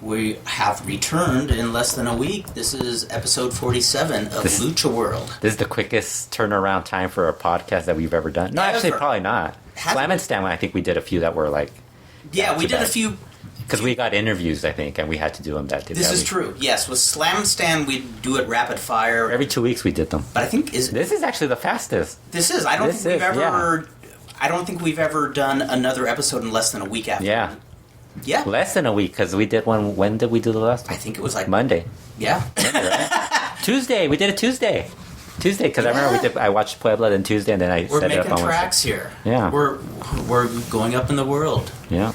We have returned in less than a week. This is episode 47 of LuchaWorld. This is the quickest turnaround time for a podcast that we've ever done. No, actually, probably not. Slam and Stam, I think we did a few that were like... Yeah, we did a few... Because we got interviews, I think, and we had to do them that day. This is true, yes. With Slam and Stam, we do it rapid fire. Every 2 weeks we did them. But I think... This is actually the fastest. This is. I don't think we've ever done another episode in less than a week after. Yeah. Yeah. Less than a week, because we did one... When did we do the last one? I think it was like... Monday. Yeah. Monday, right? Tuesday. We did it Tuesday. Because I remember I watched Puebla then Tuesday, and then I set it up on Wednesday. We're making tracks here. Yeah. We're going up in the world. Yeah.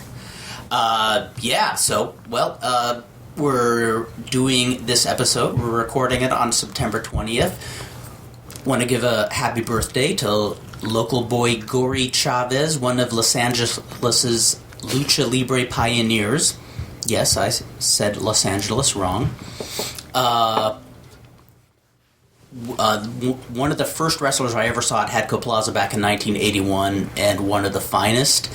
We're doing this episode. We're recording it on September 20th. Want to give a happy birthday to local boy Gory Chavez, one of Los Angeles' lucha libre pioneers. Yes, I said Los Angeles wrong. One of the first wrestlers I ever saw at Hadco Plaza back in 1981, and one of the finest.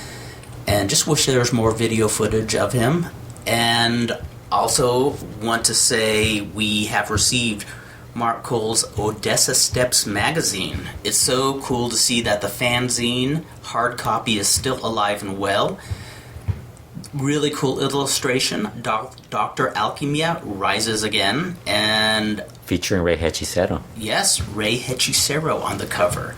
And just wish there was more video footage of him. And also want to say we have received Mark Cole's Odessa Steps magazine. It's so cool to see that the fanzine hard copy is still alive and well. Really cool illustration. Dr. Alchemia rises again. And featuring Ray Hechicero. Yes, Ray Hechicero on the cover.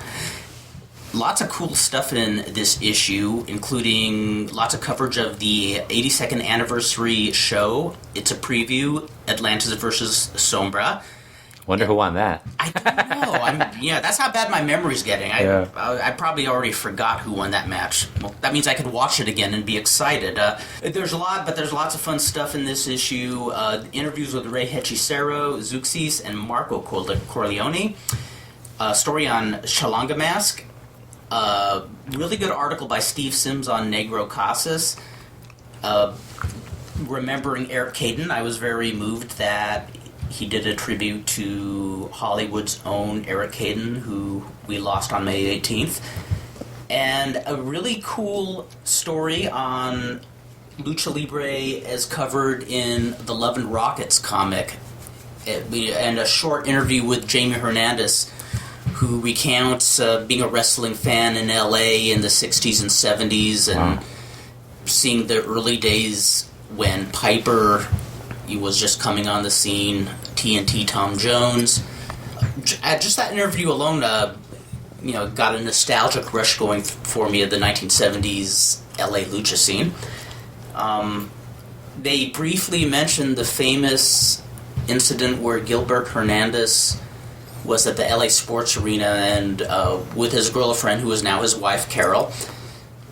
Lots of cool stuff in this issue, including lots of coverage of the 82nd anniversary show. It's a preview, Atlantis versus Sombra. Wonder who won that. I don't know. That's how bad my memory's getting. I probably already forgot who won that match. Well, that means I could watch it again and be excited. There's lots of fun stuff in this issue. Interviews with Ray Hechicero, Zuxis, and Marco Corleone. Story on Shalanga Mask. Really good article by Steve Sims on Negro Casas. Remembering Eric Caden, I was very moved that he did a tribute to Hollywood's own Eric Caden, who we lost on May 18th. And a really cool story on Lucha Libre as covered in the Love and Rockets comic. And a short interview with Jamie Hernandez, who recounts being a wrestling fan in LA in the 60s and 70s and seeing the early days when Piper was just coming on the scene, TNT Tom Jones. Just that interview alone got a nostalgic rush going for me of the 1970s LA lucha scene. They briefly mentioned the famous incident where Gilbert Hernandez was at the LA Sports Arena and with his girlfriend, who is now his wife, Carol,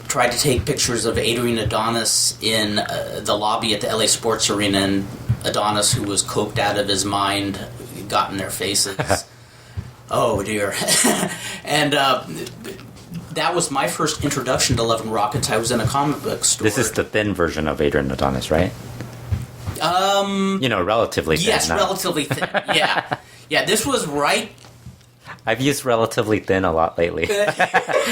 tried to take pictures of Adrian Adonis in the lobby at the LA Sports Arena, and Adonis, who was coked out of his mind, got in their faces. Oh, dear. And that was my first introduction to Love and Rockets. I was in a comic book store. This is the thin version of Adrian Adonis, right? Relatively thin. Yes, relatively thin, yeah. Yeah, this was right... I've used relatively thin a lot lately.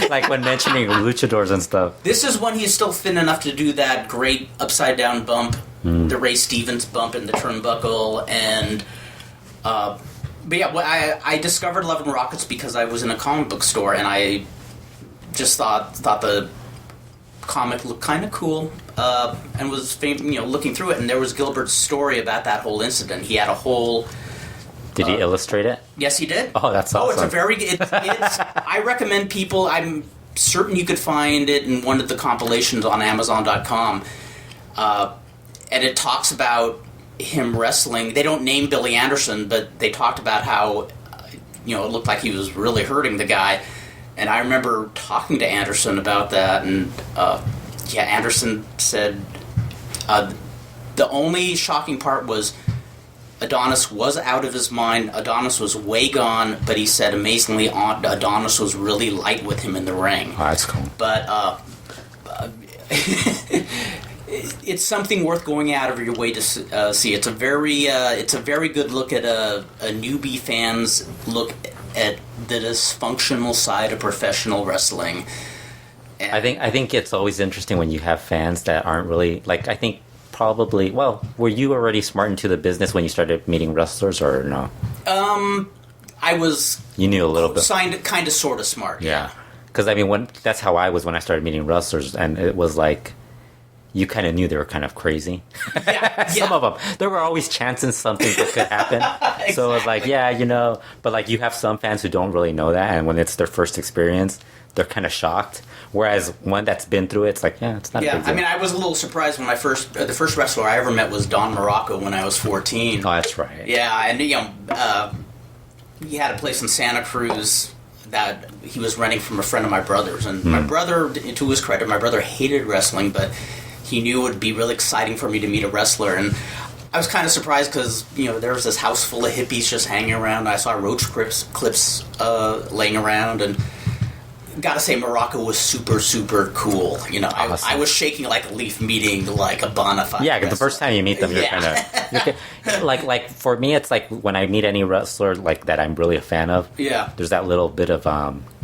Like when mentioning luchadors and stuff. This is when he's still thin enough to do that great upside-down bump, the Ray Stevens bump in the turnbuckle, and... I discovered Love and Rockets because I was in a comic book store, and I just thought the comic looked kind of cool, and was looking through it, and there was Gilbert's story about that whole incident. He had a whole... Did he illustrate it? Yes, he did. Oh, that's awesome. Oh, it's a very... It's, I recommend people... I'm certain you could find it in one of the compilations on Amazon.com. And it talks about him wrestling. They don't name Billy Anderson, but they talked about how, it looked like he was really hurting the guy. And I remember talking to Anderson about that, and, Anderson said the only shocking part was Adonis was out of his mind. Adonis was way gone, but he said amazingly Adonis was really light with him in the ring. Oh, that's cool. But it's something worth going out of your way to see. It's a very good look at a newbie fan's look at the dysfunctional side of professional wrestling. And I think it's always interesting when you have fans that aren't really, like, I think probably, well, were you already smart into the business when you started meeting wrestlers, or no? I was... You knew a little bit. Kind of, sort of smart. Yeah. Because, I mean, that's how I was when I started meeting wrestlers, and it was like, you kind of knew they were kind of crazy. Yeah. Some of them. There were always chances something that could happen. Exactly. So it was like, yeah, you know, but like you have some fans who don't really know that, and when it's their first experience, they're kind of shocked. Whereas one that's been through it, it's like, yeah, it's not a big deal. I mean, I was a little surprised when the first wrestler I ever met was Don Morocco when I was 14. Oh, that's right. Yeah, and he had a place in Santa Cruz that he was renting from a friend of my brother's, and my brother, to his credit, my brother hated wrestling, but he knew it would be really exciting for me to meet a wrestler, and I was kind of surprised because, there was this house full of hippies just hanging around. I saw roach clips laying around, and gotta say, Morocco was super, super cool. Awesome. I was shaking like a leaf meeting like a bona fide Yeah, the first time you meet them, you're kind of... like, for me, it's like when I meet any wrestler like that I'm really a fan of, there's that little bit of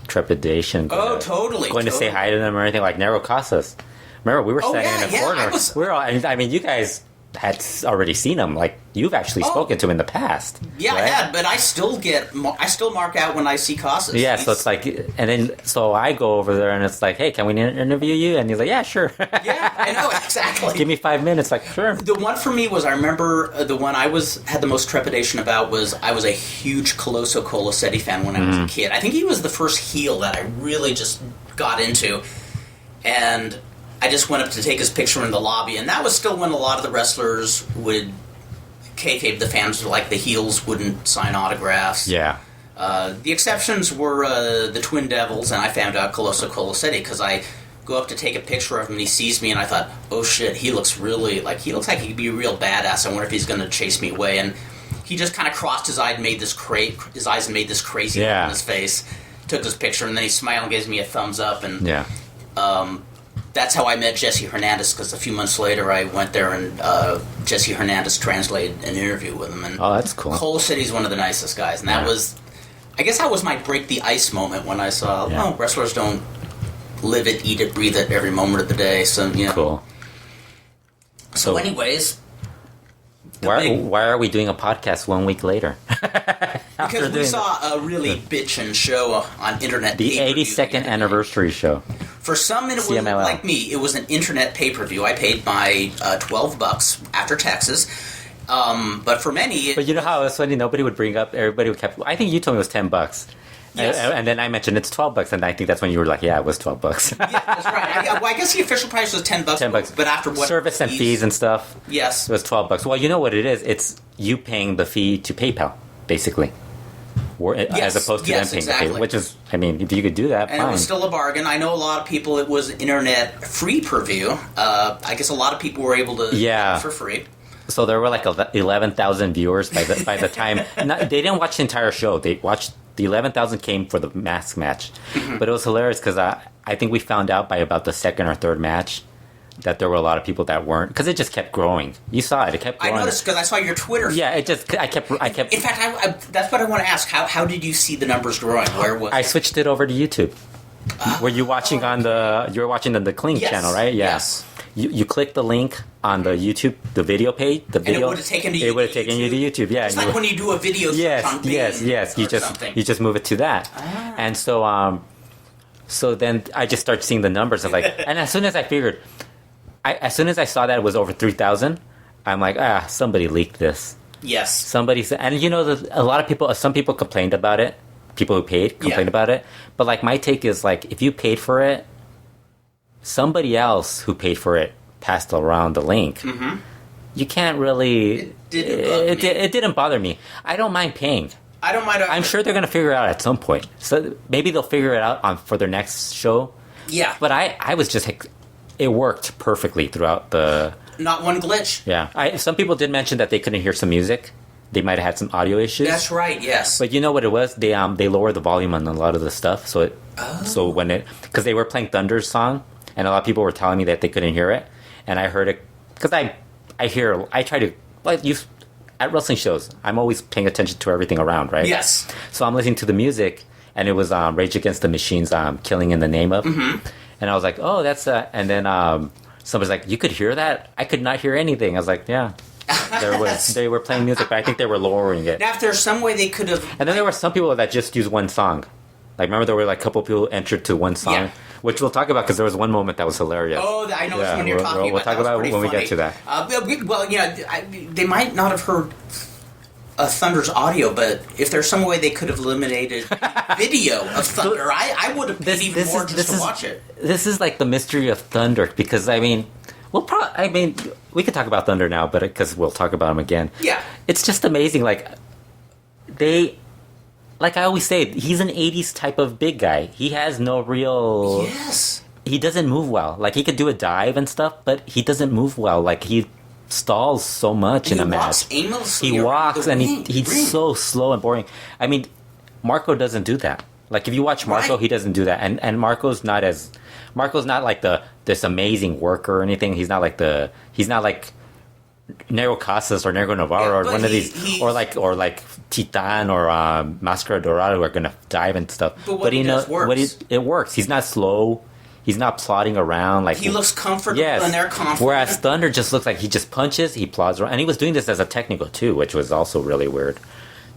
trepidation. Totally. Going to say hi to them or anything, like Nero Casas. Remember, we were standing in a corner. We were all, I mean, you guys had already seen him. Like, you've actually spoken to him in the past. Yeah, right? I had, but I still mark out when I see Casas. Yeah, so it's like, and then, so I go over there and it's like, hey, can we interview you? And he's like, yeah, sure. Yeah, I know, exactly. Give me 5 minutes, like, sure. The one for me was, I remember, the one I had the most trepidation about was, I was a huge Colosso Colasetti fan when I was a kid. I think he was the first heel that I really just got into. And I just went up to take his picture in the lobby, and that was still when a lot of the wrestlers would kayfabe the fans, like the heels wouldn't sign autographs. Yeah. The exceptions were the Twin Devils, and I found out Colosso Colasetti because I go up to take a picture of him, and he sees me, and I thought, oh shit, he looks like he could be a real badass. I wonder if he's going to chase me away. And he just kind of crossed his eyes and made this crazy look on his face. Took his picture, and then he smiled and gave me a thumbs up. And that's how I met Jesse Hernandez, because a few months later I went there and Jesse Hernandez translated an interview with him. And oh, that's cool. Colasetti's one of the nicest guys, and that was my break the ice moment when I saw, wrestlers don't live it, eat it, breathe it every moment of the day. So cool. So anyways, why are we doing a podcast 1 week later? Because we saw a really bitchin' show on internet. The 82nd anniversary show. For some, it was CMLL. like me. It was an internet pay-per-view. I paid my $12 after taxes. But for many, but you know how it was funny? Nobody would bring up. Everybody would kept. I think you told me it was $10. Yes. And then I mentioned it's $12, and I think that's when you were like, "Yeah, it was $12." Yeah, that's right. I guess the official price was $10. $10, but after what service and fees and stuff, yes, it was $12. Well, you know what it is? It's you paying the fee to PayPal, basically, as opposed to them paying the fee. Which is, I mean, if you could do that, and fine. It was still a bargain. I know a lot of people. It was internet free per view. I guess a lot of people were able to get it for free. So there were like 11,000 viewers by the time. They didn't watch the entire show. They watched. The 11,000 came for the mask match. But it was hilarious because I think we found out by about the second or third match that there were a lot of people that weren't, because it just kept growing. You saw it; it kept growing. I noticed because I saw your Twitter. Yeah, I kept. In fact, that's what I want to ask. How did you see the numbers growing? Where was I switched it over to YouTube? Were you watching on the? You were watching on the Kling channel, right? Yeah. Yes. You click the link on the YouTube, the video page, the video. And it would have taken you. It would have taken you to YouTube. Yeah. It's like when you do a video. Yes. You just move it to that, and so then I just start seeing the numbers of like, and as soon as I figured, as soon as I saw that it was over 3,000, I'm like, somebody leaked this. Yes. Somebody said, and a lot of people, some people complained about it. People who paid complained about it, but like my take is like, if you paid for it, somebody else who paid for it passed around the link. Mm-hmm. You can't really. It didn't bother me. I don't mind paying. I don't mind. I'm sure they're going to figure it out at some point. So maybe they'll figure it out for their next show. Yeah. But I was just. It worked perfectly throughout the. Not one glitch. Yeah. Some people did mention that they couldn't hear some music. They might have had some audio issues. That's right. Yes. But you know what it was? They lowered the volume on a lot of the stuff. So because they were playing Thunder's song, and a lot of people were telling me that they couldn't hear it, and I heard it because I try to like use at wrestling shows. I'm always paying attention to everything around, right? Yes. So I'm listening to the music, and it was Rage Against the Machine's "Killing in the Name of," and I was like, oh, that's and then somebody's like, you could hear that? I could not hear anything. I was like, yeah. They were playing music, but I think they were lowering it. Now, if there's some way they could have... And then there were some people that just used one song. Like, remember there were like a couple people entered to one song? Which we'll talk about because there was one moment that was hilarious. Oh, I know which one you're talking about. We'll talk about it when we get to that. Well, they might not have heard Thunder's audio, but if there's some way they could have eliminated video of Thunder, I would have paid even more just to watch it. This is like the mystery of Thunder because, I mean... we could talk about Thunder now, but because we'll talk about him again. Yeah. It's just amazing. Like I always say, he's an 80s type of big guy. He has no real... Yes. He doesn't move well. Like, he could do a dive and stuff, but he doesn't move well. Like, he stalls so much in a match. Aimlessly he walks and he's so slow and boring. I mean, Marco doesn't do that. Like, if you watch Marco, he doesn't do that. And Marco's not like this amazing worker or anything. He's not like Nero Casas or Nero Navarro or one of these, or like Titan or Mascara Dorado who are gonna dive and stuff. But he does works. It works. He's not slow. He's not plodding around. Like, he looks comfortable and they're confident. Whereas Thunder just looks like he just punches, he plods around, and he was doing this as a technical too, which was also really weird.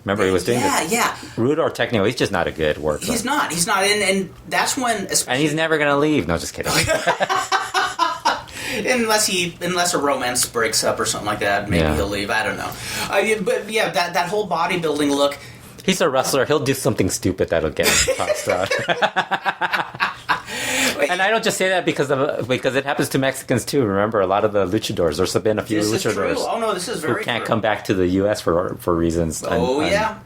Remember, he was doing this. Yeah. Rude or technical, he's just not a good worker. He's not, and that's when... And he's never going to leave. No, just kidding. Unless a romance breaks up or something like that, maybe he'll leave. I don't know. But yeah, that whole bodybuilding look... He's a wrestler. He'll do something stupid that'll get him tossed out. And I don't just say that because it happens to Mexicans too. Remember, a lot of the luchadors. There's been a few luchadors who can't come back to the U.S. for reasons. Unannounced.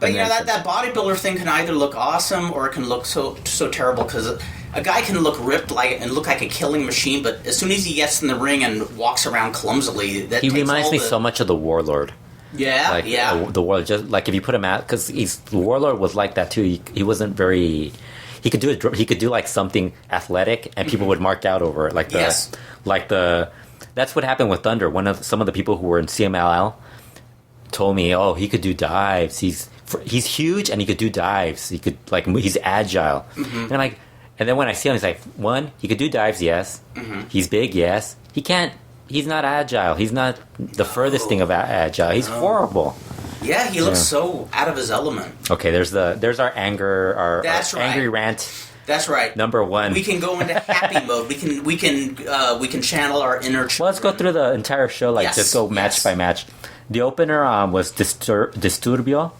But that bodybuilder thing can either look awesome or it can look so terrible because a guy can look ripped and look like a killing machine, but as soon as he gets in the ring and walks around clumsily, he reminds me so much of the Warlord. Yeah, the Warlord. Just like if you put him out, because the Warlord was like that too. He wasn't very. He could do it. He could do like something athletic, and people would mark out over it. That's what happened with Thunder. Some of the people who were in CMLL told me, "Oh, he could do dives. He's huge, and he could do dives. He could he's agile." And I'm like, and then when I see him, he's like, one, he could do dives, yes. He's big, yes. He can't. He's not agile. He's not the furthest thing of agile. He's horrible. Yeah, he looks so out of his element. Okay, there's our anger, angry rant. That's right. Number one. We can go into happy mode. We can channel our inner. Well, let's go through the entire show. Just go match by match. The opener was Disturbio,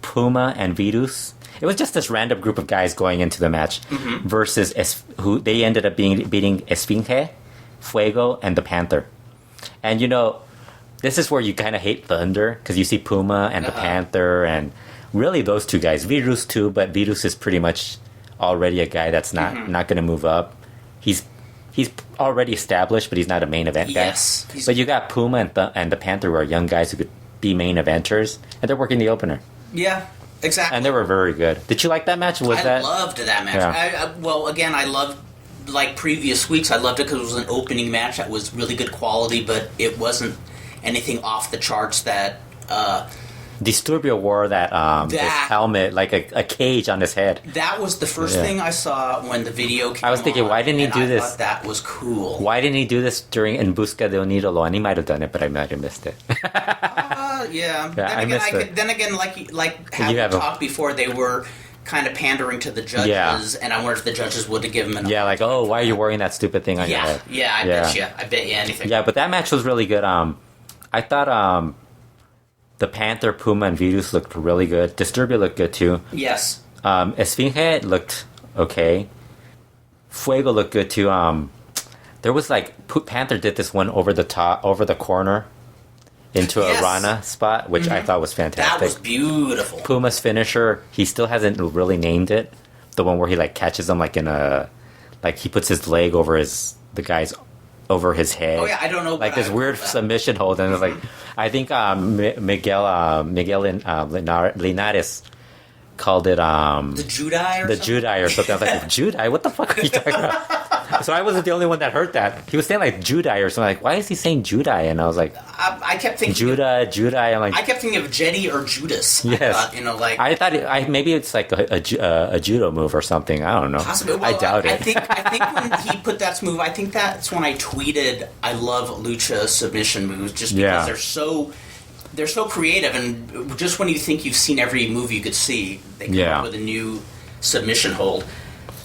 Puma, and Virus. It was just this random group of guys going into the match versus who they ended up beating Esfinge, Fuego, and the Panther. And this is where you kind of hate Thunder because you see Puma and the Panther and really those two guys. Virus too, but Virus is pretty much already a guy that's not going to move up. He's already established, but he's not a main event guy. Yes. But you got Puma and the Panther who are young guys who could be main eventers, and they're working the opener. Yeah, exactly. And they were very good. Did you like that match? I loved that match. Yeah. I loved, like previous weeks, I loved it because it was an opening match that was really good quality, but it wasn't anything off the charts that... Disturbio wore that this helmet, like a cage on his head. That was the first thing I saw when the video came I was thinking, why didn't he do this? I thought that was cool. Why didn't he do this during En Busca de un Ídolo? And he might have done it, but I might have missed it. Then again, like how we talked before, they were kind of pandering to the judges, and I wonder if the judges would have given him an why are you wearing that stupid thing on your head? I bet you anything. Yeah, but that match was really good. I thought the Panther, Puma, and Virus looked really good. Disturbia looked good too. Yes. Esfinge looked okay. Fuego looked good too. There was Panther did this one over the corner into a Rana spot, which I thought was fantastic. That was beautiful. Puma's finisher, he still hasn't really named it. The one where he catches him he puts his leg over the guy's over his head. Oh yeah, I don't know. This weird submission hold, and it's I think Miguel Linares called it the Judai or something or something. I was like, Judai? What the fuck are you talking about? So I wasn't the only one that heard that. He was saying like Judai or something. Like, why is he saying Judai? And I was like, I kept thinking Judai. I'm like, I kept thinking of Jetty or Judas. Yes. I thought, I thought maybe it's like a judo move or something. I don't know. Possibly. Well, I doubt it. I think when he put that move, I think that's when I tweeted, "I love lucha submission moves," just because they're so creative, and just when you think you've seen every move you could see, they come up with a new submission hold.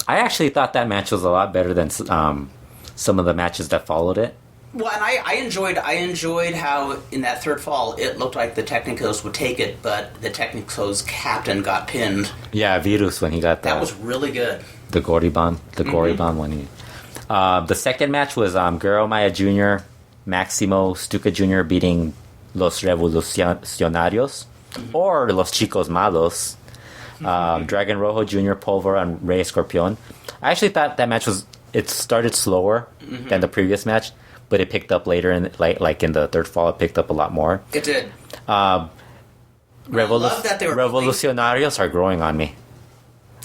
I actually thought that match was a lot better than some of the matches that followed it. Well, and I enjoyed how in that third fall it looked like the Technicos would take it, but the Technicos captain got pinned. Yeah, Virus when he got that. That was really good. The Goribon when he. The second match was Guerrero Maya Jr., Maximo Stuka Jr. beating Los Revolucionarios or Los Chicos Malos. Dragon Rojo Jr., Pulver, and Rey Escorpion. I actually thought that match it started slower than the previous match, but it picked up later, and like in the third fall, it picked up a lot more. It did. I love that they were Revolucionarios are growing on me.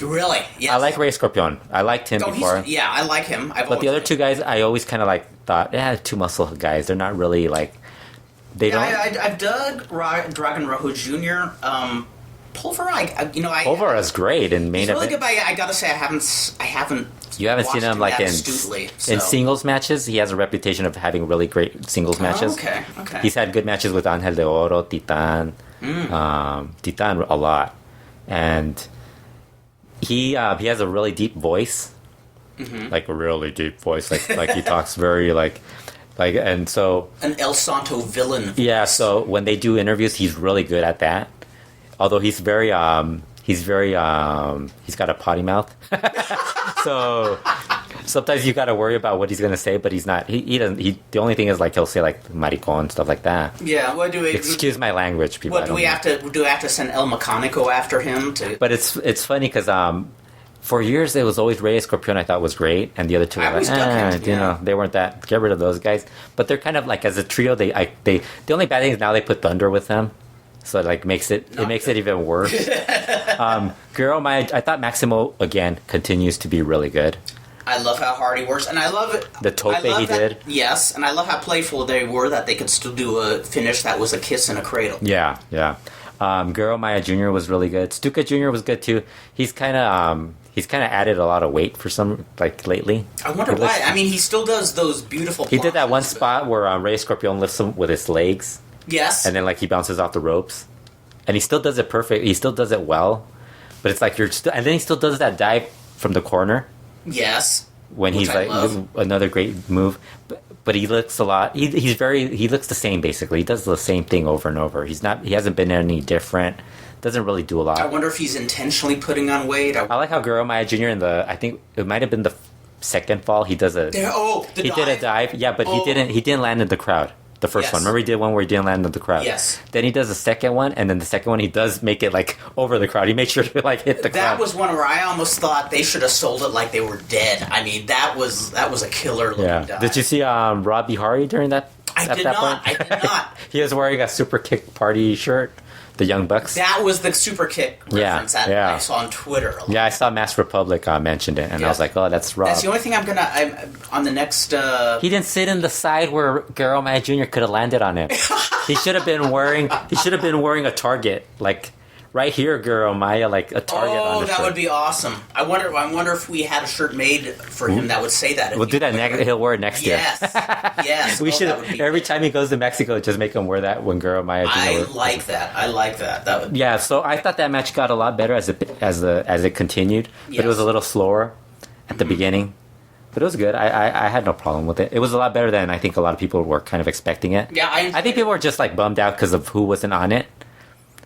Really? Yes. I like Rey Escorpion. I liked him before. Yeah, I like him. But the other two guys, I always kind of like thought, two muscle guys. They're not really like. They don't. I've dug Dragon Rojo Jr. Pulver, Pulver is great in main event. He's really good, but I gotta say, I haven't. You haven't seen him like in singles matches. He has a reputation of having really great singles matches. Okay. He's had good matches with Angel de Oro, Titan, Titan a lot, and he has a really deep voice, like a really deep voice, like he talks very like, and so an El Santo villain voice. Yeah, so when they do interviews, he's really good at that. Although he's he's got a potty mouth. So sometimes you got to worry about what he's going to say, but he's not, he doesn't, the only thing is like, he'll say like maricon and stuff like that. Yeah, what do we... Excuse my language, people. What do I have to send El Mecánico after him to... But it's funny because, for years, it was always Rey Escorpion I thought was great, and the other two were like, they weren't that, get rid of those guys. But they're kind of like, as a trio, the only bad thing is now they put Thunder with them. So it like makes it even worse. Guerrero Maya, I thought Maximo again continues to be really good. I love how hard he works, and I love it. The tope he did. Yes, and I love how playful they were that they could still do a finish that was a kiss in a cradle. Yeah. Guerrero Maya Jr. was really good. Stuka Jr. was good too. He's kind of added a lot of weight for some lately. I wonder why. I mean, he still does those beautiful. He did that one spot where Rey Escorpion lifts him with his legs. Yes. And then like he bounces off the ropes. And he still does it perfect. He still does it well. But it's like and then he still does that dive from the corner. Yes. When he's like another great move. But he looks a lot he looks the same basically. He does the same thing over and over. He hasn't been any different. Doesn't really do a lot. I wonder if he's intentionally putting on weight. I like how Guerrero Maya Jr. I think it might have been the second fall, he does did a dive. Yeah, but he didn't land in the crowd. The first one. Remember he did one where he didn't land in the crowd? Yes. Then he does the second one, and then the second one he does make it like over the crowd. He makes sure to like hit the crowd. That was one where I almost thought they should have sold it like they were dead. I mean, that was a killer looking dive. Did you see Rob Bihari during that? I did not. He was wearing a Super Kick party shirt. The Young Bucks. That was the Super Kick reference that I saw on Twitter. Yeah, I saw Masked Republic mentioned it, and I was like, "Oh, that's Rob." That's the only thing I'm on the next. He didn't sit in the side where Guerrero Maya Jr. could have landed on him. He should have been wearing. He should have been wearing a target, like right here, Guerrero Maya, like a target. Oh, on the that shirt. would be awesome. I wonder if we had a shirt made for him that would say that. We'll do that next. He'll wear it next year. Yes. We should. Every time he goes to Mexico, just make him wear that when Guerrero Maya Jr. I like that. That would. Yeah. So I thought that match got a lot better as it continued, but it was a little slower at the beginning. But it was good. I had no problem with it. It was a lot better than I think a lot of people were kind of expecting it. Yeah, I think people were just like bummed out because of who wasn't on it.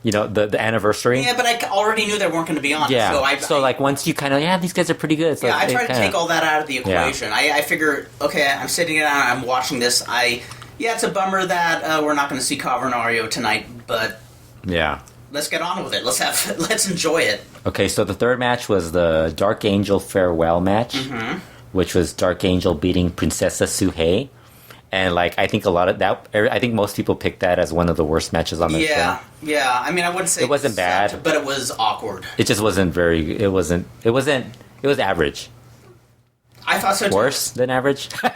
You know, the anniversary. Yeah, but I already knew they weren't going to be on. Yeah. So like once you kind of these guys are pretty good. So I tried to take all that out of the equation. Yeah. I figure, okay, I'm sitting down, I'm watching this. It's a bummer that we're not going to see Cavernario tonight, but let's get on with it. Let's enjoy it. Okay, so the third match was the Dark Angel farewell match, which was Dark Angel beating Princesa Suhei. And like I think a lot of that, I think most people picked that as one of the worst matches on the show. Yeah. I mean, I wouldn't say it wasn't bad, but it was awkward. It just wasn't very. It was average. I thought so too. Worse than average? And,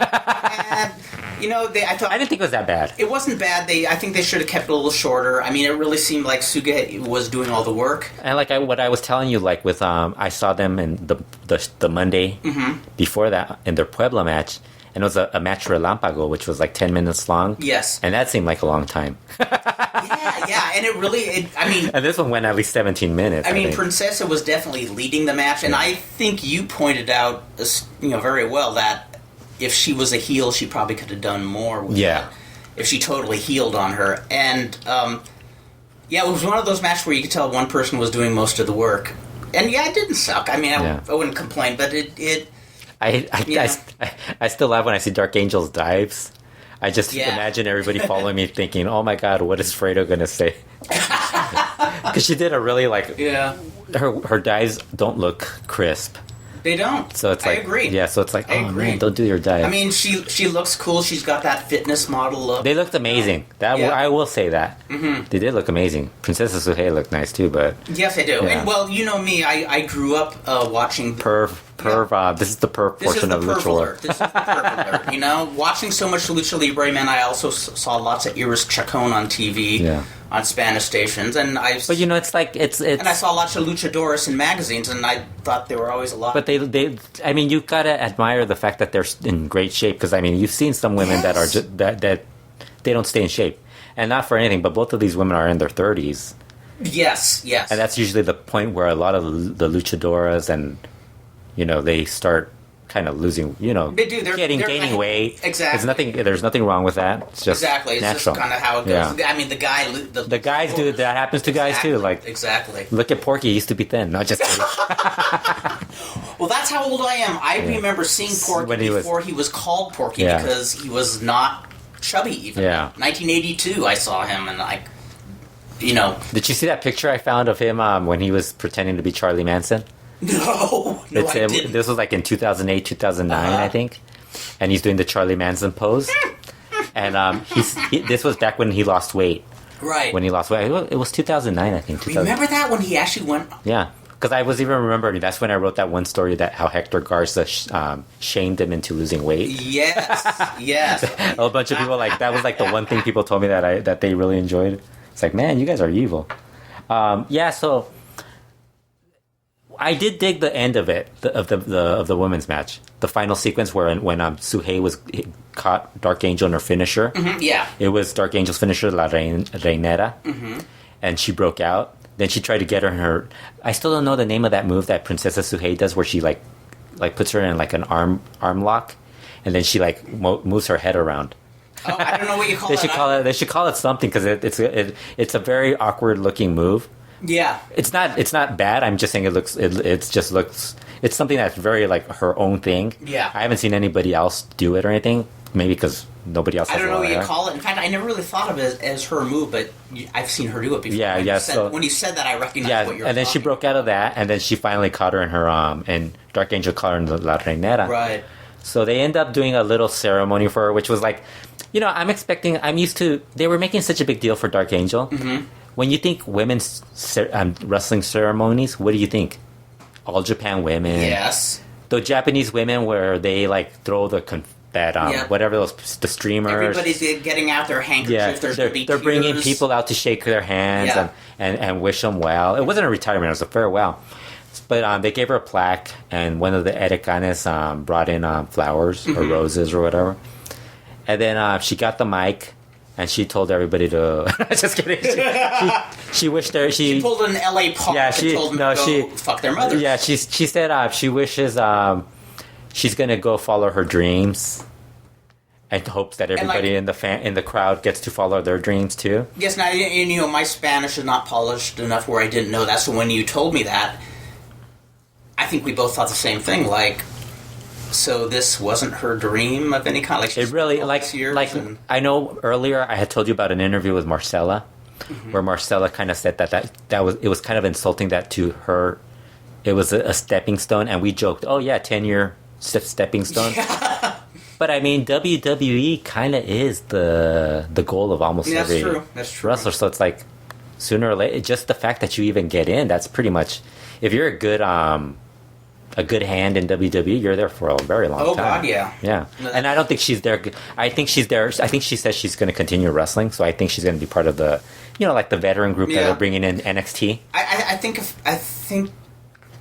I thought... I didn't think it was that bad. It wasn't bad. I think they should have kept it a little shorter. I mean, it really seemed like Suga was doing all the work. And what I was telling you, with I saw them in the Monday before that in their Puebla match, and it was a match for Relampago, which was 10 minutes long. Yes. And that seemed like a long time. yeah, and it really, And this one went at least 17 minutes. I mean, Princesa was definitely leading the match, and I think you pointed out, very well that if she was a heel, she probably could have done more with it. If she totally healed on her. And, it was one of those matches where you could tell one person was doing most of the work. And, it didn't suck. I mean, I wouldn't complain, but it I still laugh when I see Dark Angel's dives. I just imagine everybody following me thinking, oh my god, what is Fredo going to say? Because she did a really, her dives don't look crisp. They don't. So it's I agree. Yeah, so it's man, don't do your dive. I mean, she looks cool. She's got that fitness model look. They looked amazing. I will say that. Mm-hmm. They did look amazing. Princesa Suhei looked nice too, but... Yes, they do. Yeah. And, well, you know me, I grew up watching... this is the portion of LuchaWorld. This is the perv alert. Watching so much Lucha Libre, man, I also saw lots of Iris Chacon on TV, on Spanish stations, and I... But, it's... And I saw lots of luchadores in magazines, and I thought they were always a lot... But you gotta admire the fact that they're in great shape, because, you've seen some women that are that they don't stay in shape. And not for anything, but both of these women are in their 30s. Yes. And that's usually the point where a lot of the luchadoras and... they start kind of losing, they do. They're gaining weight. Exactly. There's nothing wrong with that. It's just exactly. It's natural. just kind of how it goes. Yeah. I mean, the guys do that. Happens to guys too. Exactly. Look at Porky. He used to be thin. Not just kidding. Well, that's how old I am. I remember seeing Porky before he was called Porky because he was not chubby even. Yeah. 1982, I saw him, and Did you see that picture I found of him when he was pretending to be Charlie Manson? No, I didn't. This was in 2008, 2009, I think. And he's doing the Charlie Manson pose. And this was back when he lost weight. Right. When he lost weight. It was 2009, I think. Remember that when he actually went... Yeah. Because I was even remembering, that's when I wrote that one story that how Hector Garza shamed him into losing weight. Yes. A bunch of people, that was the one thing people told me that they really enjoyed. It's man, you guys are evil. So... I did dig the end of it, of the women's match, the final sequence when Suhei caught Dark Angel in her finisher. Mm-hmm, yeah, it was Dark Angel's finisher, La Reinera, and she broke out. Then she tried to get her in her. I still don't know the name of that move that Princesa Suhei does, where she puts her in an arm lock, and then she moves her head around. Oh, I don't know what you call it. They should call it something because it's a very awkward looking move. Yeah, it's not bad. I'm just saying it's something that's very her own thing. Yeah, I haven't seen anybody else do it or anything. Maybe because nobody else. I don't know what you call it. In fact, I never really thought of it as her move, but I've seen her do it before. Yeah, when you said that, I recognized what you're. And then she broke out of that, and then she finally caught her in her and Dark Angel caught her in the La Reinera. Right. So they end up doing a little ceremony for her, which was I'm used to. They were making such a big deal for Dark Angel. Mm-hmm. When you think women's wrestling ceremonies, what do you think? All Japan women. Yes. The Japanese women where they throw whatever the streamers. Everybody's getting out their handkerchief. They're bringing people out to shake their hands and wish them well. It wasn't a retirement; it was a farewell. But they gave her a plaque, and one of the edecanes brought in flowers or roses or whatever. And then she got the mic. And she told everybody to... Just kidding. She wished her... She pulled an LA Park and told them to go fuck their mother. Yeah, she said she wishes she's going to go follow her dreams and hopes that everybody in the crowd gets to follow their dreams too. Yes, now, my Spanish is not polished enough where I didn't know that. So when you told me that, I think we both thought the same thing. So this wasn't her dream of any kind. It really I know earlier I had told you about an interview with Marcella, where Marcella kind of said that was kind of insulting that to her. It was a stepping stone, and we joked, "Oh yeah, 10-year stepping stone." Yeah. But I mean, WWE kind of is the goal of almost every wrestler. So it's sooner or later, just the fact that you even get in, that's pretty much if you're a good a good hand in WWE, you're there for a very long time. Oh God, yeah. Yeah. And I don't think she's there. I think she's there. I think she says she's going to continue wrestling. So I think she's going to be part of the, like the veteran group that are bringing in NXT. I think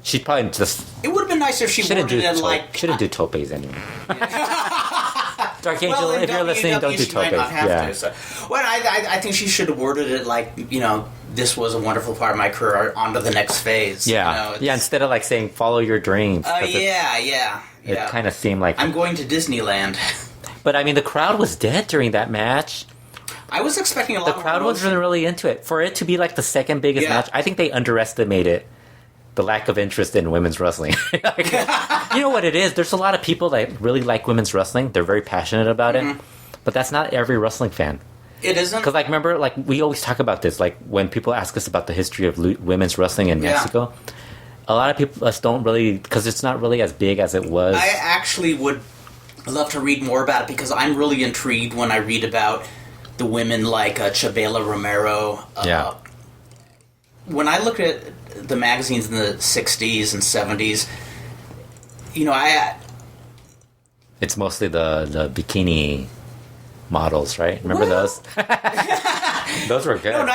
she'd probably just. It would have been nice if she shouldn't do topes anymore. Dark Angel, if you're listening, don't do topes. I think she should have worded it like, this was a wonderful part of my career. On to the next phase. Yeah, instead of like saying follow your dreams. It kind of seemed like I'm going to Disneyland. But I mean, the crowd was dead during that match. I was expecting a lot. The crowd wasn't really into it. For it to be like the second biggest match, I think they underestimated the lack of interest in women's wrestling. You know what it is? There's a lot of people that really like women's wrestling. They're very passionate about it. But that's not every wrestling fan. It isn't? Because, remember, we always talk about this. When people ask us about the history of women's wrestling in Mexico, a lot of people don't really... Because it's not really as big as it was. I actually would love to read more about it because I'm really intrigued when I read about the women like Chabela Romero. When I look at the magazines in the 60s and 70s, it's mostly the bikini models, right? Remember those? Those were good. No,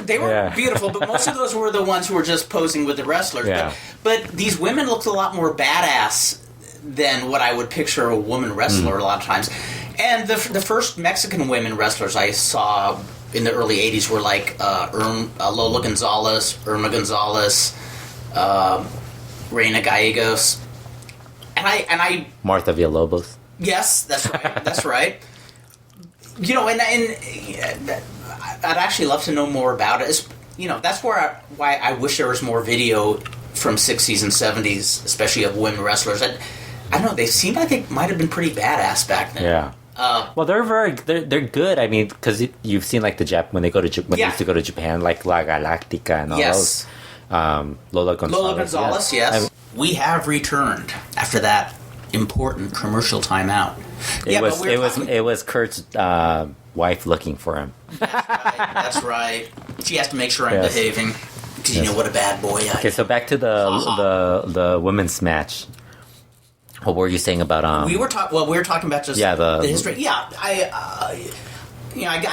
they were beautiful, but most of those were the ones who were just posing with the wrestlers. Yeah. But these women looked a lot more badass than what I would picture a woman wrestler a lot of times. And the first Mexican women wrestlers I saw in the early 80s were like Lola Gonzalez, Irma Gonzalez, Reina Gallegos, and I Martha Villalobos. Yes, that's right. That's right. And I'd actually love to know more about it. That's why I wish there was more video from 60s and 70s, especially of women wrestlers. I don't know. They seemed like they might have been pretty badass back then. Yeah. Well, they're good. I mean, because you've seen like when they used to go to Japan, like La Galactica and all those. Lola Gonzalez, yes. We have returned after that important commercial timeout. It was Kurt's wife looking for him. That's right. She has to make sure I'm behaving because you know what a bad boy I am. Okay, so back to the women's match. What were you saying about we were talking about just the history. Yeah, I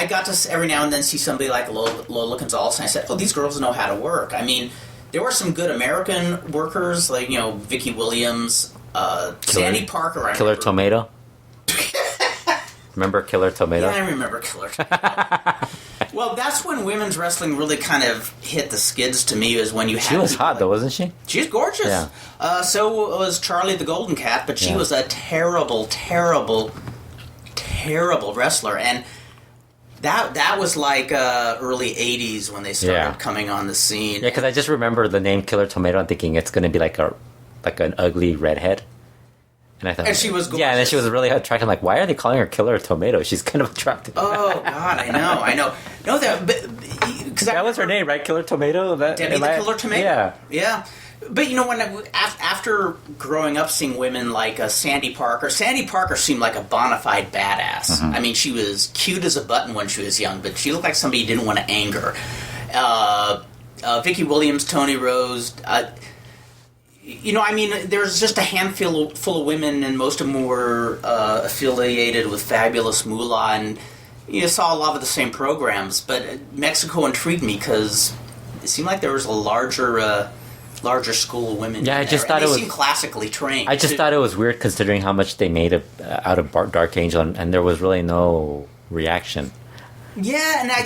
got to every now and then see somebody like Lola Gonzalez, and I said, "Oh, these girls know how to work." I mean, there were some good American workers like Vicky Williams, Sandy Parker, Killer Tomato. Remember Killer Tomato? Yeah, I remember Killer Tomato. Well, that's when women's wrestling really kind of hit the skids to me. Is when you had she was hot though, wasn't she? She was gorgeous. Yeah. So was Charlie the Golden Cat, but she was a terrible, terrible, terrible wrestler, and that was like early '80s when they started coming on the scene. Yeah, because I just remember the name Killer Tomato. I'm thinking it's going to be like an ugly redhead. And I thought, and she was gorgeous. Yeah, and then she was really attractive. I'm like, why are they calling her Killer Tomato? She's kind of attractive. Oh God, I know. No, because that was her name, right? Killer Tomato. Debbie the Killer Tomato. Yeah. But when after growing up seeing women like Sandy Parker seemed like a bona fide badass. I mean, she was cute as a button when she was young, but she looked like somebody you didn't want to anger. Vicky Williams, Tony Rose. I mean, there's just a handful full of women, and most of them were affiliated with Fabulous Moolah, and you saw a lot of the same programs. But Mexico intrigued me because it seemed like there was a larger school of women. Yeah, I just thought it was seemed classically trained. I just thought it was weird considering how much they made out of Dark Angel, and there was really no reaction. Yeah, and I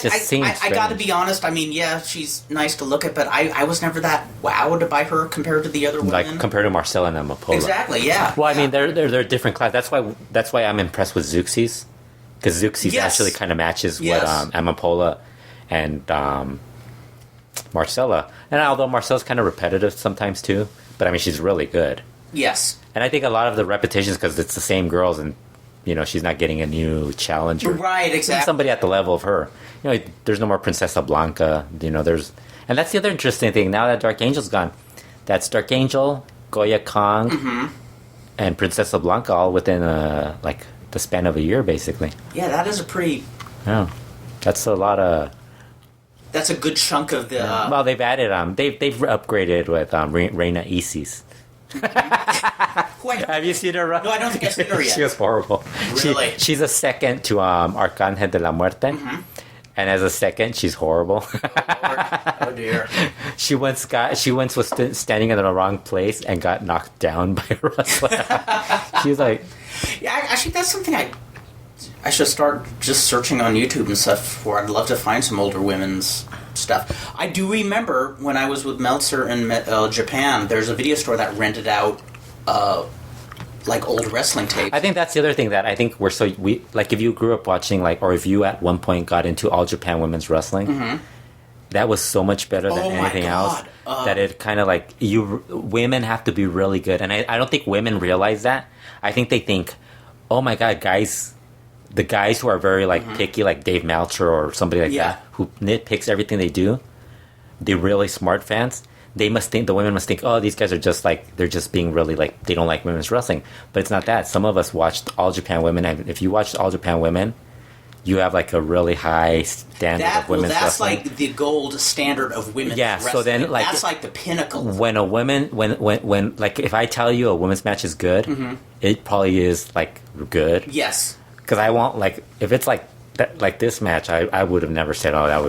got to be honest. I mean, she's nice to look at, but I was never that wowed by her compared to the other women. Like compared to Marcella and Amapola. Exactly. Yeah. Well, I mean, they're different class. That's why I'm impressed with Zeuxis, because Zeuxis actually kind of matches what Amapola and Marcella. And although Marcella's kind of repetitive sometimes too, but I mean, she's really good. Yes. And I think a lot of the repetitions because it's the same girls and. She's not getting a new challenger. Right, exactly. Somebody at the level of her. There's no more Princesa Blanca. And that's the other interesting thing. Now that Dark Angel's gone, that's Dark Angel, Goya Kong, and Princesa Blanca all within the span of a year, basically. Yeah, that is a pretty. Yeah, that's a lot of. That's a good chunk of the. Well, they've added they've upgraded with Reina Isis. Have you seen her run? No, I don't think I've seen her yet. She was horrible. Really? She's a second to Arcángel de la Muerte. Mm-hmm. And as a second, she's horrible. Oh dear. She once was standing in the wrong place and got knocked down by a wrestler. She was like, Yeah, actually, that's something I should start just searching on YouTube and stuff for. I'd love to find some older women's stuff. I do remember when I was with Meltzer in Japan, there's a video store that rented out like old wrestling tapes. I think that's the other thing that I think we like if you grew up watching or if you at one point got into All Japan Women's Wrestling, that was so much better than anything else that it kind of like women have to be really good, and I don't think women realize that. I think they think, oh my god, the guys who are very picky, like Dave Meltzer or somebody like that, who nitpicks everything they do, the really smart fans. The women must think, oh, these guys are just they're just being really they don't like women's wrestling. But it's not that. Some of us watched All Japan Women, and if you watched All Japan Women, you have a really high standard of women's wrestling. That's the gold standard of women's wrestling. So then that's the pinnacle. When a woman, when if I tell you a women's match is good, it probably is good. Yes. Because I won't if it's like this match, I would have never said, oh, that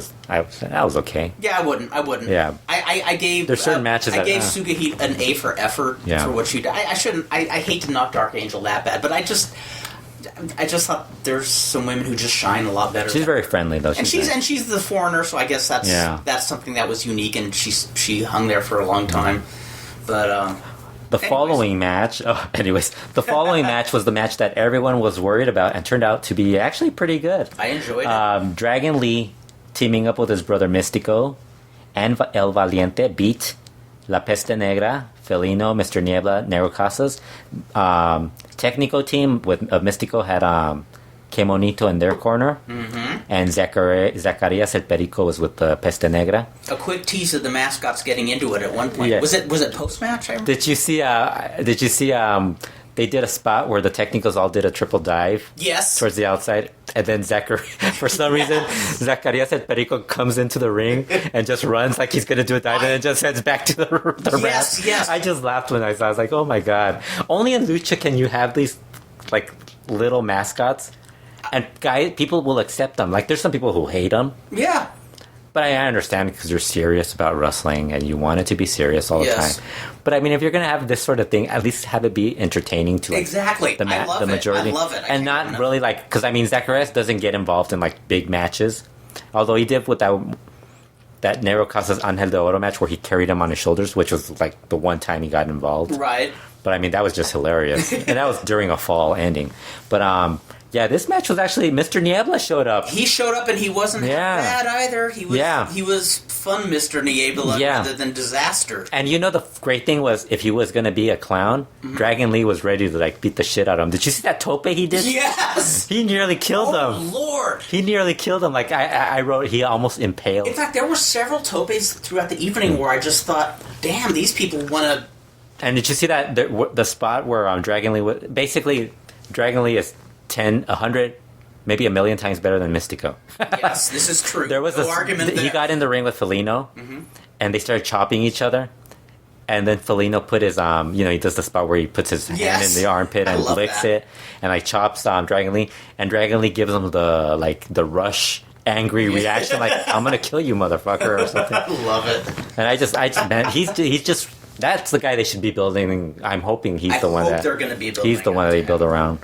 was okay. Yeah, I wouldn't. Yeah. I gave... There's certain matches I gave Sugahit an A for effort for what she did. I shouldn't... I hate to knock Dark Angel that bad, but I just thought there's some women who just shine a lot better. She's very friendly, though. She's the foreigner, so I guess that's something that was unique, and she hung there for a long time. But... The following match was the match that everyone was worried about and turned out to be actually pretty good. I enjoyed it. Dragon Lee teaming up with his brother Mystico and El Valiente beat La Peste Negra, Felino, Mr. Niebla, Negro Casas. Technical team with Mystico had Que Monito in their corner, and Zacarias El Perico was with the Peste Negra. A quick tease of the mascots getting into it at one point. Yeah. Was it post match? Did you see? They did a spot where the Technicals all did a triple dive. Yes. Towards the outside, and then for some reason, Zacarias El Perico comes into the ring and just runs like he's going to do a dive, and then just heads back to the ramp. Yes. I just laughed when I saw. I was like, oh my god! Only in lucha can you have these little mascots. And people will accept them. There's some people who hate them. Yeah. But I understand because you're serious about wrestling and you want it to be serious all the time. But I mean, if you're going to have this sort of thing, at least have it be entertaining to the majority. I love it. And not really because I mean, Zacarias doesn't get involved in big matches. Although he did with that Negro Casas Angel de Oro match where he carried him on his shoulders, which was the one time he got involved. Right. But I mean, that was just hilarious. And that was during a fall ending. But, yeah, this match was actually Mr. Niebla showed up. He showed up and he wasn't bad either. He was fun, Mr. Niebla, rather than disaster. And the great thing was if he was going to be a clown, Dragon Lee was ready to beat the shit out of him. Did you see that tope he did? Yes. He nearly killed him. Oh Lord. He nearly killed him. I wrote, he almost impaled. In fact, there were several topes throughout the evening where I just thought, damn, these people want to. And did you see that the spot where Dragon Lee basically Dragon Lee is 10, 100, maybe a million times better than Mystico. Yes, this is true. There was no argument there. He got in the ring with Felino, and they started chopping each other. And then Felino put his, he does the spot where he puts his hand in the armpit and licks it, and chops Dragon Lee. And Dragon Lee gives him the rush, angry reaction, I'm gonna kill you, motherfucker, or something. I love it. And I just, man, he's just. That's the guy they should be building. I'm hoping he's the one that they're going to be building. He's the one that they build around.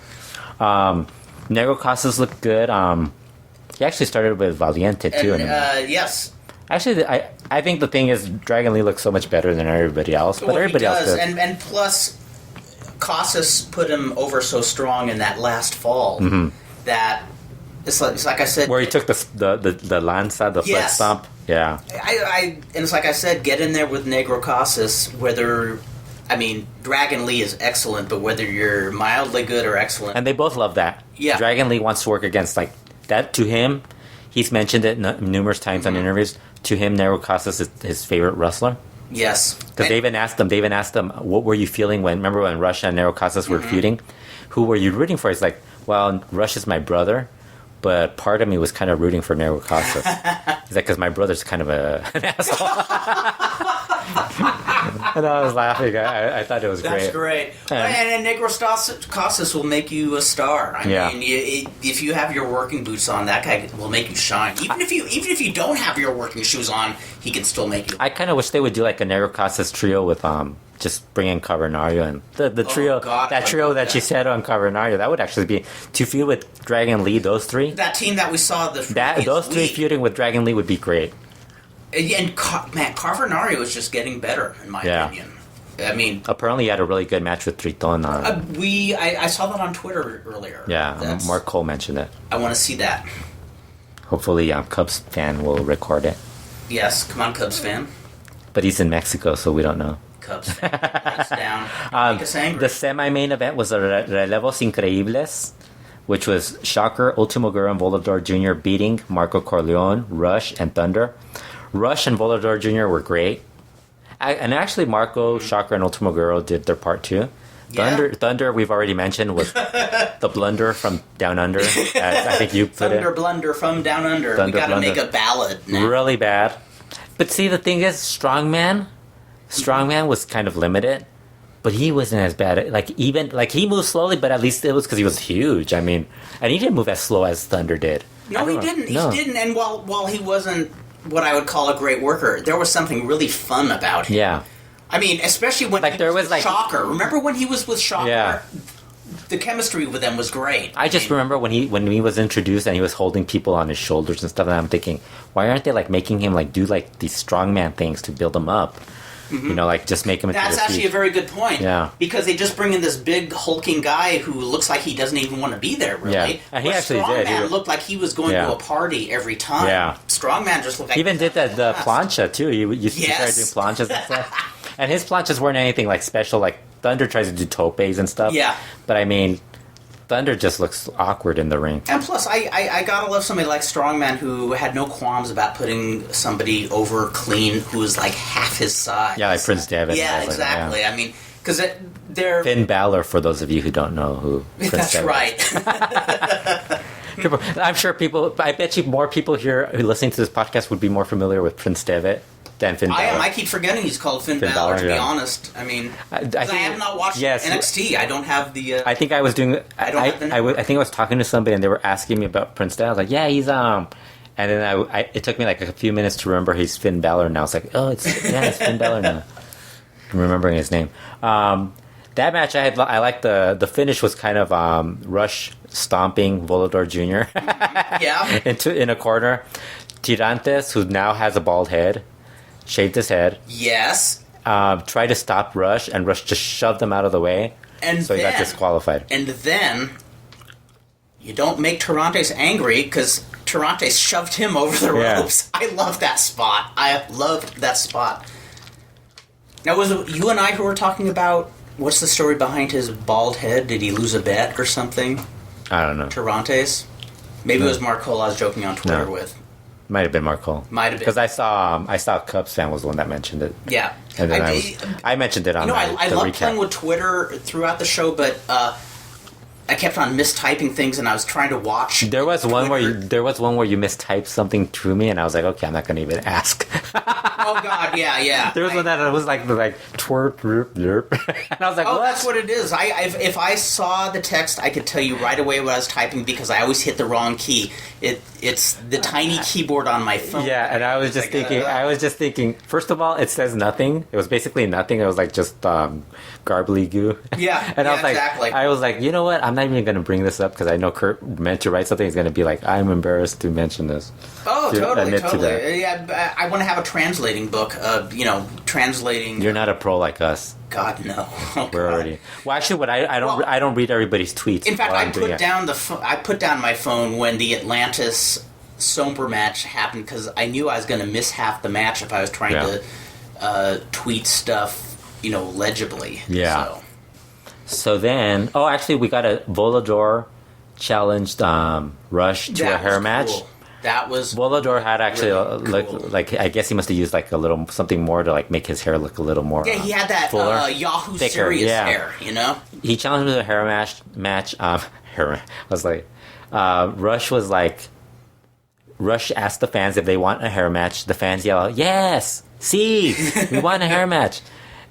Negro Casas looked good. He actually started with Valiente too. Yes. Actually, I think the thing is Dragon Lee looks so much better than everybody else. But everybody else does. And plus, Casas put him over so strong in that last fall that it's like I said, where he took the lanza, the foot stomp. Yeah. And it's like I said, get in there with Negro Casas, Dragon Lee is excellent, but whether you're mildly good or excellent. And they both love that. Yeah. Dragon Lee wants to work against that. To him, he's mentioned it numerous times on interviews. To him, Negro Casas is his favorite wrestler. Yes. Because they even asked him, what were you feeling remember when Russia and Negro Casas were feuding? Who were you rooting for? He's like, well, Russia's my brother. But part of me was kind of rooting for Negro Casas. He's like, because my brother's kind of an asshole. And I was laughing. I thought it was great. That's great. And Negros Casas will make you a star. I mean, if you have your working boots on, that guy will make you shine. Even if you don't have your working shoes on, he can still make you. I kind of wish they would do like a Negro Casas trio with just bring in Cavernario and the trio. That trio that you said on Cavernario, that would actually be to feud with Dragon Lee. Those three. That team that we saw those three feuding with Dragon Lee would be great. And Cavernario is just getting better, in my opinion. I mean, apparently he had a really good match with Triton. I saw that on Twitter earlier. Yeah, Mark Cole mentioned it. I want to see that. Hopefully, Cubs fan will record it. Yes, come on, Cubs fan. But he's in Mexico, so we don't know. Cubs fan, hands down. Make us angry. The semi-main event was the Relevos Increíbles, which was Shocker, Ultimo Guerrero, and Volador Jr. beating Marco Corleone, Rush, and Thunder. Rush and Volador Jr. were great. And actually, Marco, Shocker, and Ultimo Guerrero did their part too. Thunder, we've already mentioned, was the blunder from Down Under. As I think you put Thunder blunder from Down Under. We got to make a ballad now. Really bad. But see, the thing is, Strongman was kind of limited. But he wasn't as bad. He moved slowly, but at least it was because he was huge. I mean, and he didn't move as slow as Thunder did. No, he didn't. No. He didn't. And while he wasn't what I would call a great worker, there was something really fun about him. Yeah. I mean, especially when he was with Shocker. Remember when he was with Shocker? Yeah. The chemistry with them was great. I just remember when he was introduced and he was holding people on his shoulders and stuff, and I'm thinking, why aren't they making him do these strongman things to build him up? Mm-hmm. Just make him into That's actually a very good point. Yeah. Because they just bring in this big, hulking guy who looks like he doesn't even want to be there, really. Yeah. And he actually did. Strongman looked like he was going to a party every time. Yeah. Strongman just looked like... He even did the plancha, too. He started doing planchas and stuff. And his planchas weren't anything, special. Thunder tries to do topes and stuff. Yeah. But, I mean... Thunder just looks awkward in the ring. And plus, I gotta love somebody like Strongman who had no qualms about putting somebody over clean who was half his size. Yeah, like Prince Devitt. Yeah, exactly. I mean, because they're... Finn Balor, for those of you who don't know who Prince Devitt is. That's right. I'm sure I bet you more people here who listening to this podcast would be more familiar with Prince Devitt than Finn Balor. I am. I keep forgetting he's called Finn Balor, to be honest. I mean, I have not watched NXT. I don't have the... I think I was doing... I think I was talking to somebody and they were asking me about Prince Devitt. I was like, yeah, he's... And then it took me a few minutes to remember he's Finn Balor now. It's it's Finn Balor now. I'm remembering his name. That match, I liked the finish was kind of Rush stomping Volador Jr. Yeah. in a corner. Tirantes, who now has a bald head, shaved his head. Yes. Tried to stop Rush, and Rush just shoved him out of the way. And so he got disqualified. And then you don't make Tirantes angry because Tirantes shoved him over the ropes. I love that spot. I loved that spot. Now, was it you and I who were talking about what's the story behind his bald head? Did he lose a bet or something? I don't know. Tirantes? Maybe it was Mark Cole I was joking on Twitter with. Might have been Mark Cole. Might have been. Because I saw Cubs fan was the one that mentioned it. Yeah. And then I mentioned it on the I love playing with Twitter throughout the show, but I kept on mistyping things, and I was trying to watch. There was one where you mistyped something to me, and I was like, okay, I'm not going to even ask. Oh God, yeah. There was one that was like twerp, and I was like, oh, what? That's what it is. If I saw the text, I could tell you right away what I was typing because I always hit the wrong key. It's the tiny keyboard on my phone. Yeah, and I was just thinking. First of all, it says nothing. It was basically nothing. It was just garbly goo. Yeah, and exactly. I was like, you know what? I'm not even going to bring this up because I know Kurt meant to write something. He's going to be like, I'm embarrassed to mention this. Oh, totally. Yeah, I want to have a translating book. Translating. You're not a pro like us. God no. We're already. Well, actually, I don't read everybody's tweets. In fact, I put down my phone when the Atlantis Sombra match happened because I knew I was going to miss half the match if I was trying to tweet stuff, legibly. Yeah. So then, actually, we got a Volador challenged Rush to a hair match. That was Volador had actually really cool. I guess he must have used a little something more to make his hair look a little more. Yeah, he had that fuller, Yahoo thicker, Serious hair, He challenged me to a hair match. I was like, Rush was like, Rush asked the fans if they want a hair match. The fans yell, "Yes, see, we want a hair match."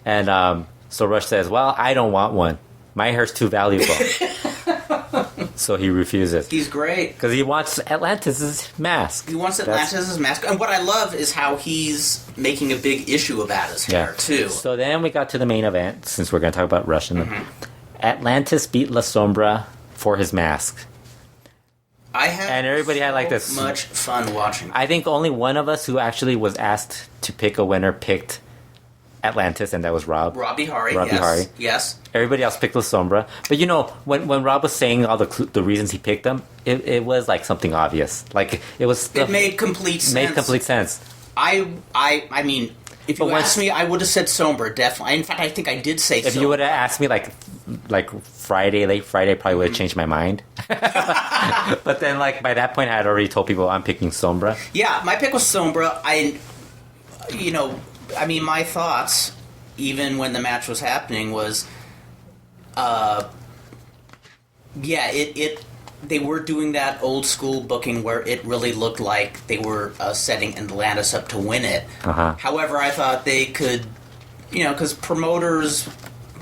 And so Rush says, well, I don't want one. My hair's too valuable. So he refuses. He's great. Because he wants Atlantis' mask. He wants Atlantis' mask. And what I love is how he's making a big issue about his hair, too. So then we got to the main event, since we're going to talk about Rush. Atlantis beat La Sombra for his mask. And everybody had like this much fun watching. I think only one of us who actually was asked to pick a winner picked Atlantis, and that was Rob. Robbie Hari. Yes. Everybody else picked La Sombra. But when Rob was saying all the reasons he picked them, it was like something obvious. Like it made complete sense. I mean, if you asked me, I would have said Sombra, definitely. In fact, I think I did say Sombra. If you would have asked me like Friday, late Friday, probably would have changed my mind. But then like by that point, I had already told people I'm picking Sombra. Yeah, my pick was Sombra. My thoughts, even when the match was happening, was, they were doing that old school booking where it really looked like they were setting Atlantis up to win it. However, I thought they could, because promoters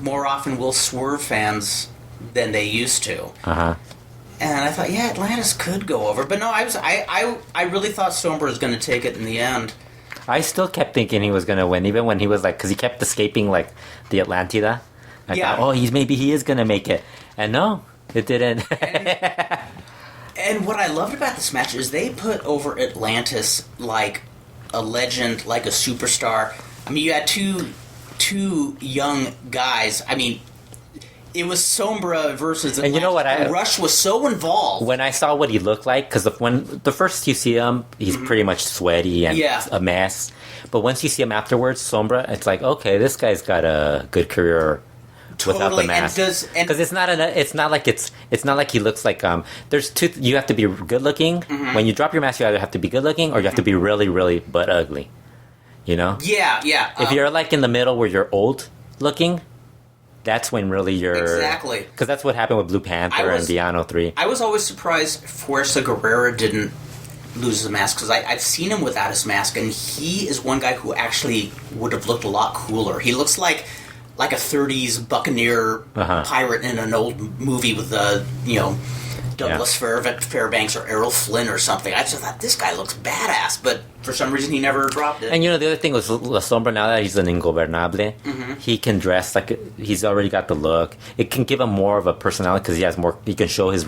more often will swerve fans than they used to. And I thought, Atlantis could go over, but no, I really thought Sombra was going to take it in the end. I still kept thinking he was going to win, even when he was like, because he kept escaping like the Atlantida. I thought, maybe he is going to make it. And no, it didn't. And what I loved about this match is they put over Atlantis like a legend, like a superstar. I mean, you had two young guys. I mean, it was Sombra versus Atlantis. And you know what? Rush was so involved. When I saw what he looked like, because when the first you see him, he's pretty much sweaty and a mess. But once you see him afterwards, Sombra, it's like, okay, this guy's got a good career without the mask. Because it's not like he looks like there's two. You have to be good looking. When you drop your mask, you either have to be good looking or you have to be really, really butt ugly. Yeah. If you're like in the middle where you're old looking, that's when really you're... Exactly. Because that's what happened with Blue Panther and Diano 3. I was always surprised Fuerza Guerrera didn't lose his mask, because I've seen him without his mask, and he is one guy who actually would have looked a lot cooler. He looks like a 30s buccaneer pirate in an old movie with Douglas Fairbanks or Errol Flynn or something. I just thought, this guy looks badass, but for some reason he never dropped it. And the other thing was La Sombra, now that he's an Ingobernable, he can dress like he's already got the look. It can give him more of a personality because he has more. He can show his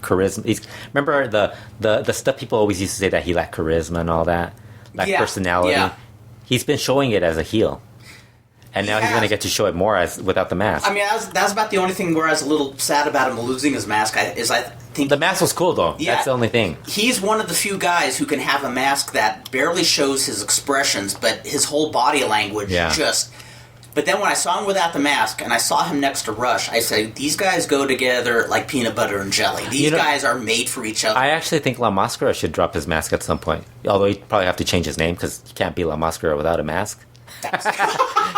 charisma. Remember the stuff people always used to say that he lacked charisma and all that, personality. Yeah. He's been showing it as a heel. And now he's going to get to show it more without the mask. I mean, that's about the only thing where I was a little sad about him losing his mask. I think the mask was cool, though. Yeah, that's the only thing. He's one of the few guys who can have a mask that barely shows his expressions, but his whole body language just... But then when I saw him without the mask, and I saw him next to Rush, I said, these guys go together like peanut butter and jelly. These guys are made for each other. I actually think La Mascara should drop his mask at some point. Although he'd probably have to change his name, because he can't be La Mascara without a mask.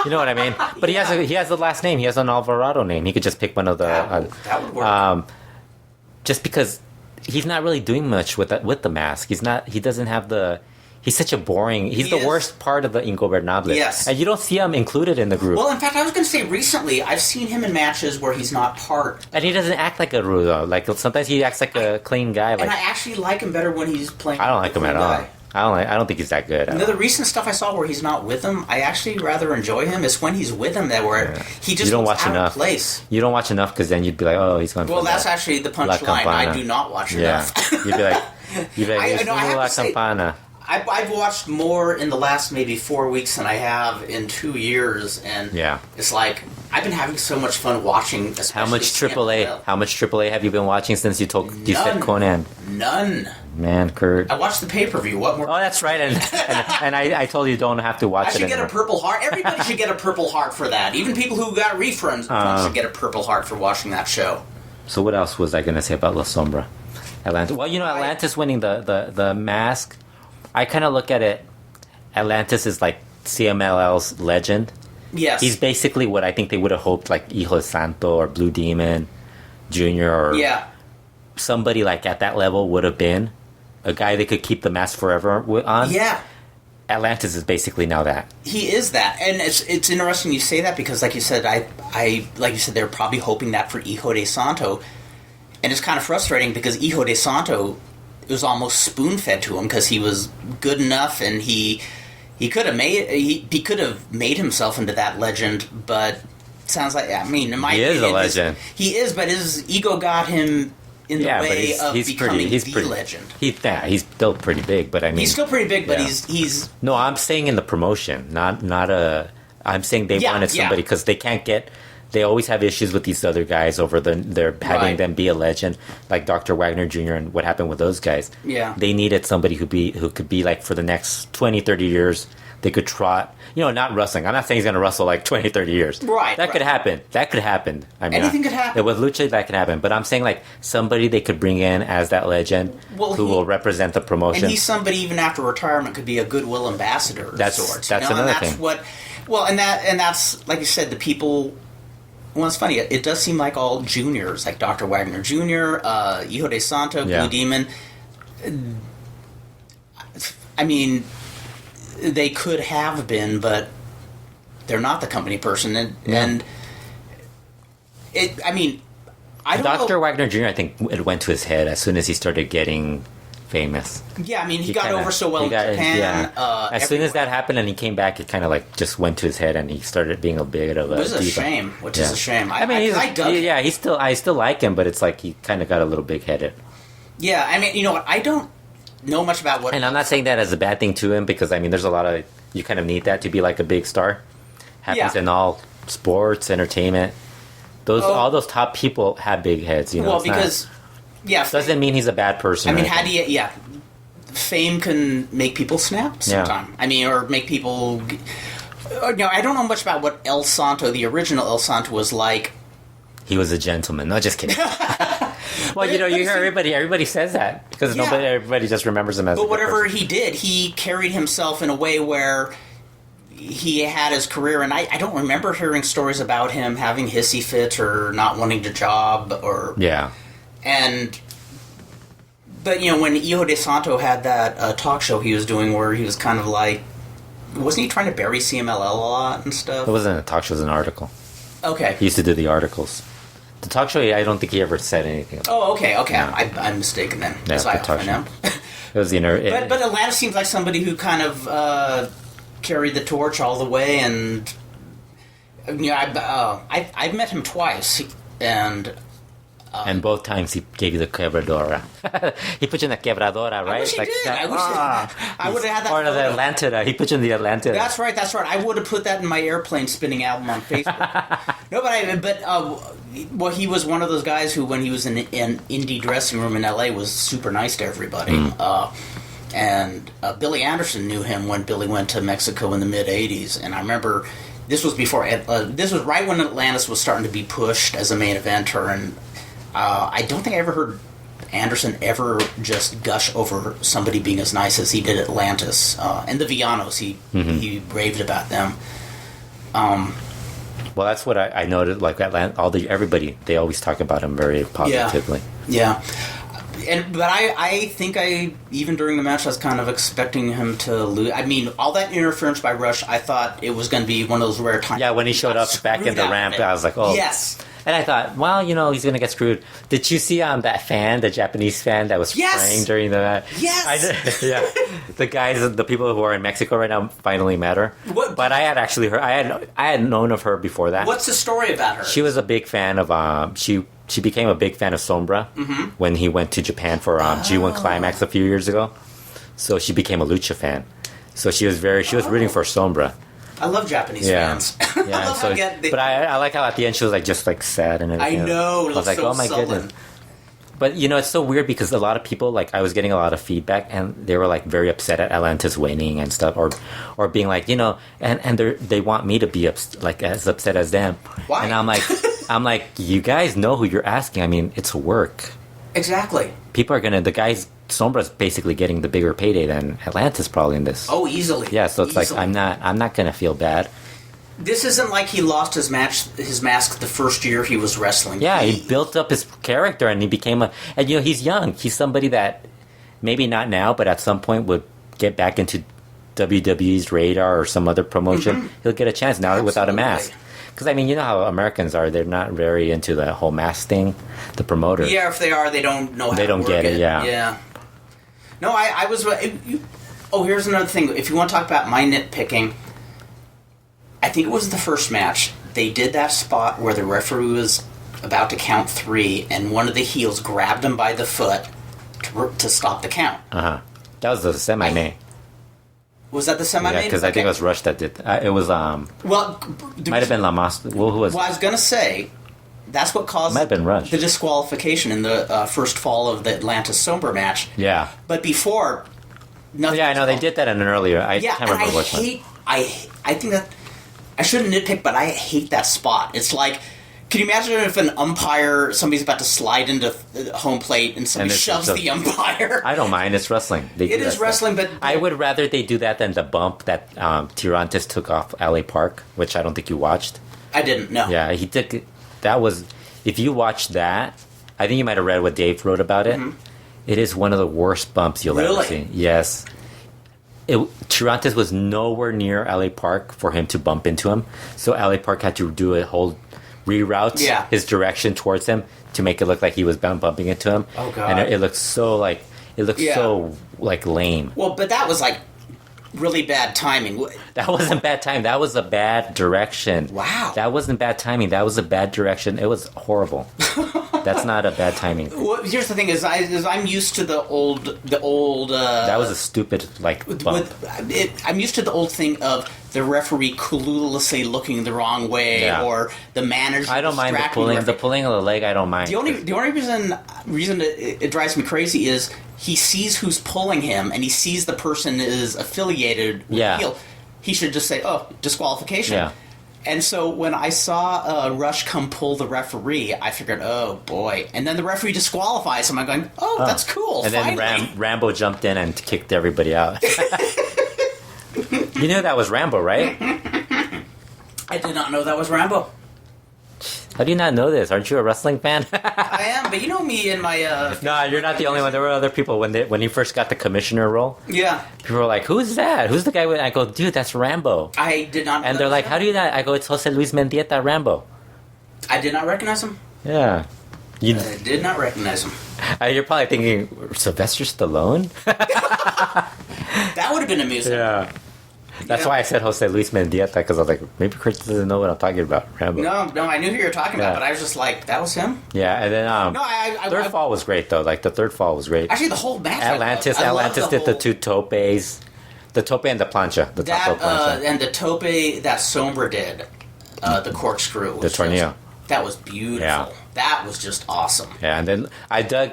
You know what I mean? But he has the last name. He has an Alvarado name. He could just pick one of the... that would work. Just because he's not really doing much with the mask. He doesn't have the... He's such a boring... He's the worst part of the Ingobernable. Yes. And you don't see him included in the group. Well, in fact, I was going to say recently, I've seen him in matches where he's not part. And he doesn't act like a Rudo. Like, sometimes he acts like a clean guy. And I actually like him better when he's playing... I don't like him at all. I don't think he's that good. The recent stuff I saw where he's not with him, I actually rather enjoy him. It's when he's with him that he just looks out of place. You don't watch enough because then you'd be like, oh, he's going. Well, that's actually the punchline. I do not watch enough. You'd be like, I have to say, I've watched more in the last maybe 4 weeks than I have in 2 years, and it's like I've been having so much fun watching. How much AAA? How much AAA have you been watching since you said Conan? None. Man, Kurt. I watched the pay-per-view. What more? Oh, that's right. And I told you don't have to watch it. I should get a Purple Heart. Everybody should get a Purple Heart for that. Even people who got refunds should get a Purple Heart for watching that show. So what else was I going to say about La Sombra? Atlantis. Well, Atlantis winning the mask. I kind of look at it. Atlantis is like CMLL's legend. Yes. He's basically what I think they would have hoped, like Hijo Santo or Blue Demon Jr. or somebody like at that level would have been. A guy they could keep the mask forever on. Yeah. Atlantis is basically now that. He is that, and it's interesting you say that because, like you said, I like you said, they're probably hoping that for Hijo de Santo, and it's kind of frustrating because Hijo de Santo, it was almost spoon fed to him because he was good enough, and he could have made himself into that legend, but it sounds like, I mean, in my opinion, he is a legend. He is, but his ego got him in the way of becoming the legend. He's still pretty big, but I mean... He's still pretty big, but he's... No, I'm saying in the promotion, not a... I'm saying they wanted somebody, because they can't get... They always have issues with these other guys over their having them be a legend, like Dr. Wagner Jr. and what happened with those guys. Yeah. They needed somebody who could be like, for the next 20, 30 years, they could trot... not wrestling. I'm not saying he's going to wrestle like 20, 30 years. Right. That could happen. That could happen. I mean, anything could happen. With Lucha, that could happen. But I'm saying like somebody they could bring in as that legend who will represent the promotion. And he's somebody even after retirement could be a goodwill ambassador of sorts. That's another thing. And that's like you said, the people. Well, it's funny. It does seem like all juniors, like Dr. Wagner Jr., Hijo de Santo, Blue Demon. I mean, they could have been, but they're not the company person, and it. I mean, I don't know. Dr. Wagner Jr., I think it went to his head as soon as he started getting famous. Yeah, I mean, he got over so well in Japan. Yeah. As soon as that happened and he came back, it kind of like just went to his head, and he started being a bit of a. Which is a shame. I mean, I still like him, but it's like he kind of got a little big headed. Yeah, I mean, you know what? I don't know much about what. And I'm not saying that as a bad thing to him, because I mean, there's a lot of, you kind of need that to be like a big star. Happens in all sports, entertainment. All those top people have big heads. Well, because. Yeah, doesn't mean he's a bad person. I mean, how do you? Yeah, fame can make people snap sometimes. Yeah. I mean, or make people. I don't know much about what El Santo, the original El Santo, was like. He was a gentleman. No, just kidding. Well, you hear everybody says that because everybody just remembers him as. But whatever he did, he carried himself in a way where he had his career, and I don't remember hearing stories about him having hissy fits or not wanting to job or. Yeah. But when Hijo de Santo had that talk show he was doing where he was kind of like, wasn't he trying to bury CMLL a lot and stuff? It wasn't a talk show; it was an article. Okay. He used to do the articles. The talk show, I don't think he ever said anything about. Oh, okay. No. I'm mistaken then. Yeah, so I know. It was but Atlantis seems like somebody who kind of carried the torch all the way, and I've met him twice, and both times he gave you the quebradora. He put you in the quebradora, right? I wish he did. I would have had that. Or the Atlantida. He put you in the Atlantida. That's right. I would have put that in my airplane spinning album on Facebook. No, he was one of those guys who, when he was in an indie dressing room in LA, was super nice to everybody. And Billy Anderson knew him when Billy went to Mexico in the mid '80s, and I remember this was before. This was right when Atlantis was starting to be pushed as a main eventer, and. I don't think I ever heard Anderson ever just gush over somebody being as nice as he did Atlantis. And the Villanos, he raved about them. Well, that's what I noted. Like everybody, they always talk about him very positively. Yeah. But I think even during the match, I was kind of expecting him to lose. I mean, all that interference by Rush, I thought it was going to be one of those rare times. Yeah, when he showed up back in the ramp, I was like, oh. Yes. And I thought, well, he's going to get screwed. Did you see that fan, the Japanese fan that was praying during the match? Yes! Yeah. The people who are in Mexico right now finally met her. What? But I had actually heard, I had known of her before that. What's the story about her? She was a big fan of, she became a big fan of Sombra when he went to Japan for G1 Climax a few years ago. So she became a lucha fan. So she was rooting for Sombra. I love Japanese fans. Yeah, but I like how at the end she was like just like sad and everything. I know. I was like, so oh my goodness. But it's so weird because a lot of people, like, I was getting a lot of feedback and they were like very upset at Atlantis winning and stuff, or being like, and they want me to be as upset as them. Why? And I'm like, you guys know who you're asking. I mean, it's work. Exactly. People are the guys. Sombra's basically getting the bigger payday than Atlantis probably in this. Oh, easily. Yeah, so it's like I'm not gonna feel bad. This isn't like he lost his mask the first year he was wrestling. Yeah, he built up his character and he became and he's young. He's somebody that maybe not now, but at some point would get back into WWE's radar or some other promotion, he'll get a chance now without a mask. Because, I mean, you know how Americans are. They're not very into the whole mask thing, the promoters. Yeah, if they are, they don't know how to work it. They don't get it, yeah. Yeah. No, I was... here's another thing. If you want to talk about my nitpicking, I think it was the first match. They did that spot where the referee was about to count 3, and one of the heels grabbed him by the foot to stop the count. Uh-huh. That was the semi-main. Was that the semi-main? Yeah, because I think it was Rush that did. It was might have been Lamas. Well, who was? Well, I was gonna say that's what caused might have been Rush. The disqualification in the first fall of the Atlantis Sombra match. Yeah, but before, nothing. Yeah, I know they did that in an earlier. I can't remember which one. I think that I shouldn't nitpick, but I hate that spot. It's like, can you imagine if an umpire, somebody's about to slide into home plate and somebody shoves the umpire? I don't mind. It's wrestling. It is wrestling, but... I would rather they do that than the bump that Tirantes took off LA Park, which I don't think you watched. I didn't, no. Yeah, he took... That was... If you watch that, I think you might have read what Dave wrote about it. Mm-hmm. It is one of the worst bumps you'll ever see. Yes. Tirantes was nowhere near LA Park for him to bump into him, so LA Park had to do a whole... reroute his direction towards him to make it look like he was bumping into him. Oh god! And it looked so so lame. Well, but that was like really bad timing. That wasn't bad timing. That was a bad direction. Wow. That wasn't bad timing. That was a bad direction. It was horrible. That's not a bad timing. Well, here's the thing: I'm used to the old. That was a stupid bump. I'm used to the old thing of the referee cluelessly looking the wrong way, or the manager. I don't mind the pulling. The pulling of the leg, I don't mind. The only reason it drives me crazy is he sees who's pulling him, and he sees the person is affiliated with the heel. He should just say, "Oh, disqualification." Yeah. And so when I saw Rush come pull the referee, I figured, oh boy. And then the referee disqualifies him. I'm going, oh, that's cool. And finally. Then Rambo jumped in and kicked everybody out. You knew that was Rambo, right? I did not know that was Rambo. How do you not know this? Aren't you a wrestling fan? I am, but you know me and my... No, you're not the only one. There were other people when he first got the commissioner role. Yeah. People were like, who's that? Who's the guy with... I go, dude, that's Rambo. I did not know. And they're like, how do you not... I go, it's Jose Luis Mendieta Rambo. I did not recognize him. Yeah. I did not recognize him. You're probably thinking, Sylvester Stallone? That would have been amusing. Yeah. That's why I said Jose Luis Mendieta, because I was like, maybe Chris doesn't know what I'm talking about. Rambo. No, I knew who you were talking about, but I was just like, that was him? Yeah, and then third fall was great, though. Like, the third fall was great. Actually, the whole match. Atlantis did the two topes. The tope and the plancha. The top plancha. And the tope that Sombra did, the corkscrew. The tornillo. That was beautiful. Yeah. That was just awesome. Yeah, and then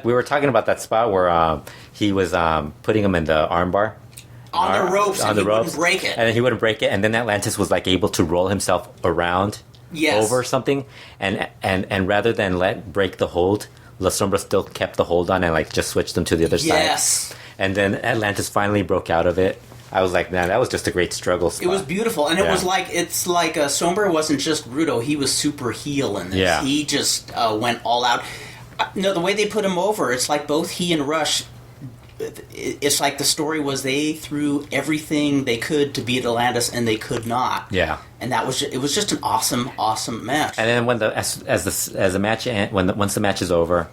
we were talking about that spot where he was putting him in the armbar. On the ropes, and he wouldn't break it. And then he wouldn't break it, and then Atlantis was like able to roll himself around over something, and rather than break the hold, La Sombra still kept the hold on and like just switched them to the other side. Yes. And then Atlantis finally broke out of it. I was like, man, that was just a great struggle spot. It was beautiful, and it was like Sombra wasn't just Rudo; he was super heel in this. Yeah. He just went all out. No, the way they put him over, it's like both he and Rush. It's like the story was they threw everything they could to beat Atlantis, and they could not. Yeah, and it was just an awesome match. And then once the match is over,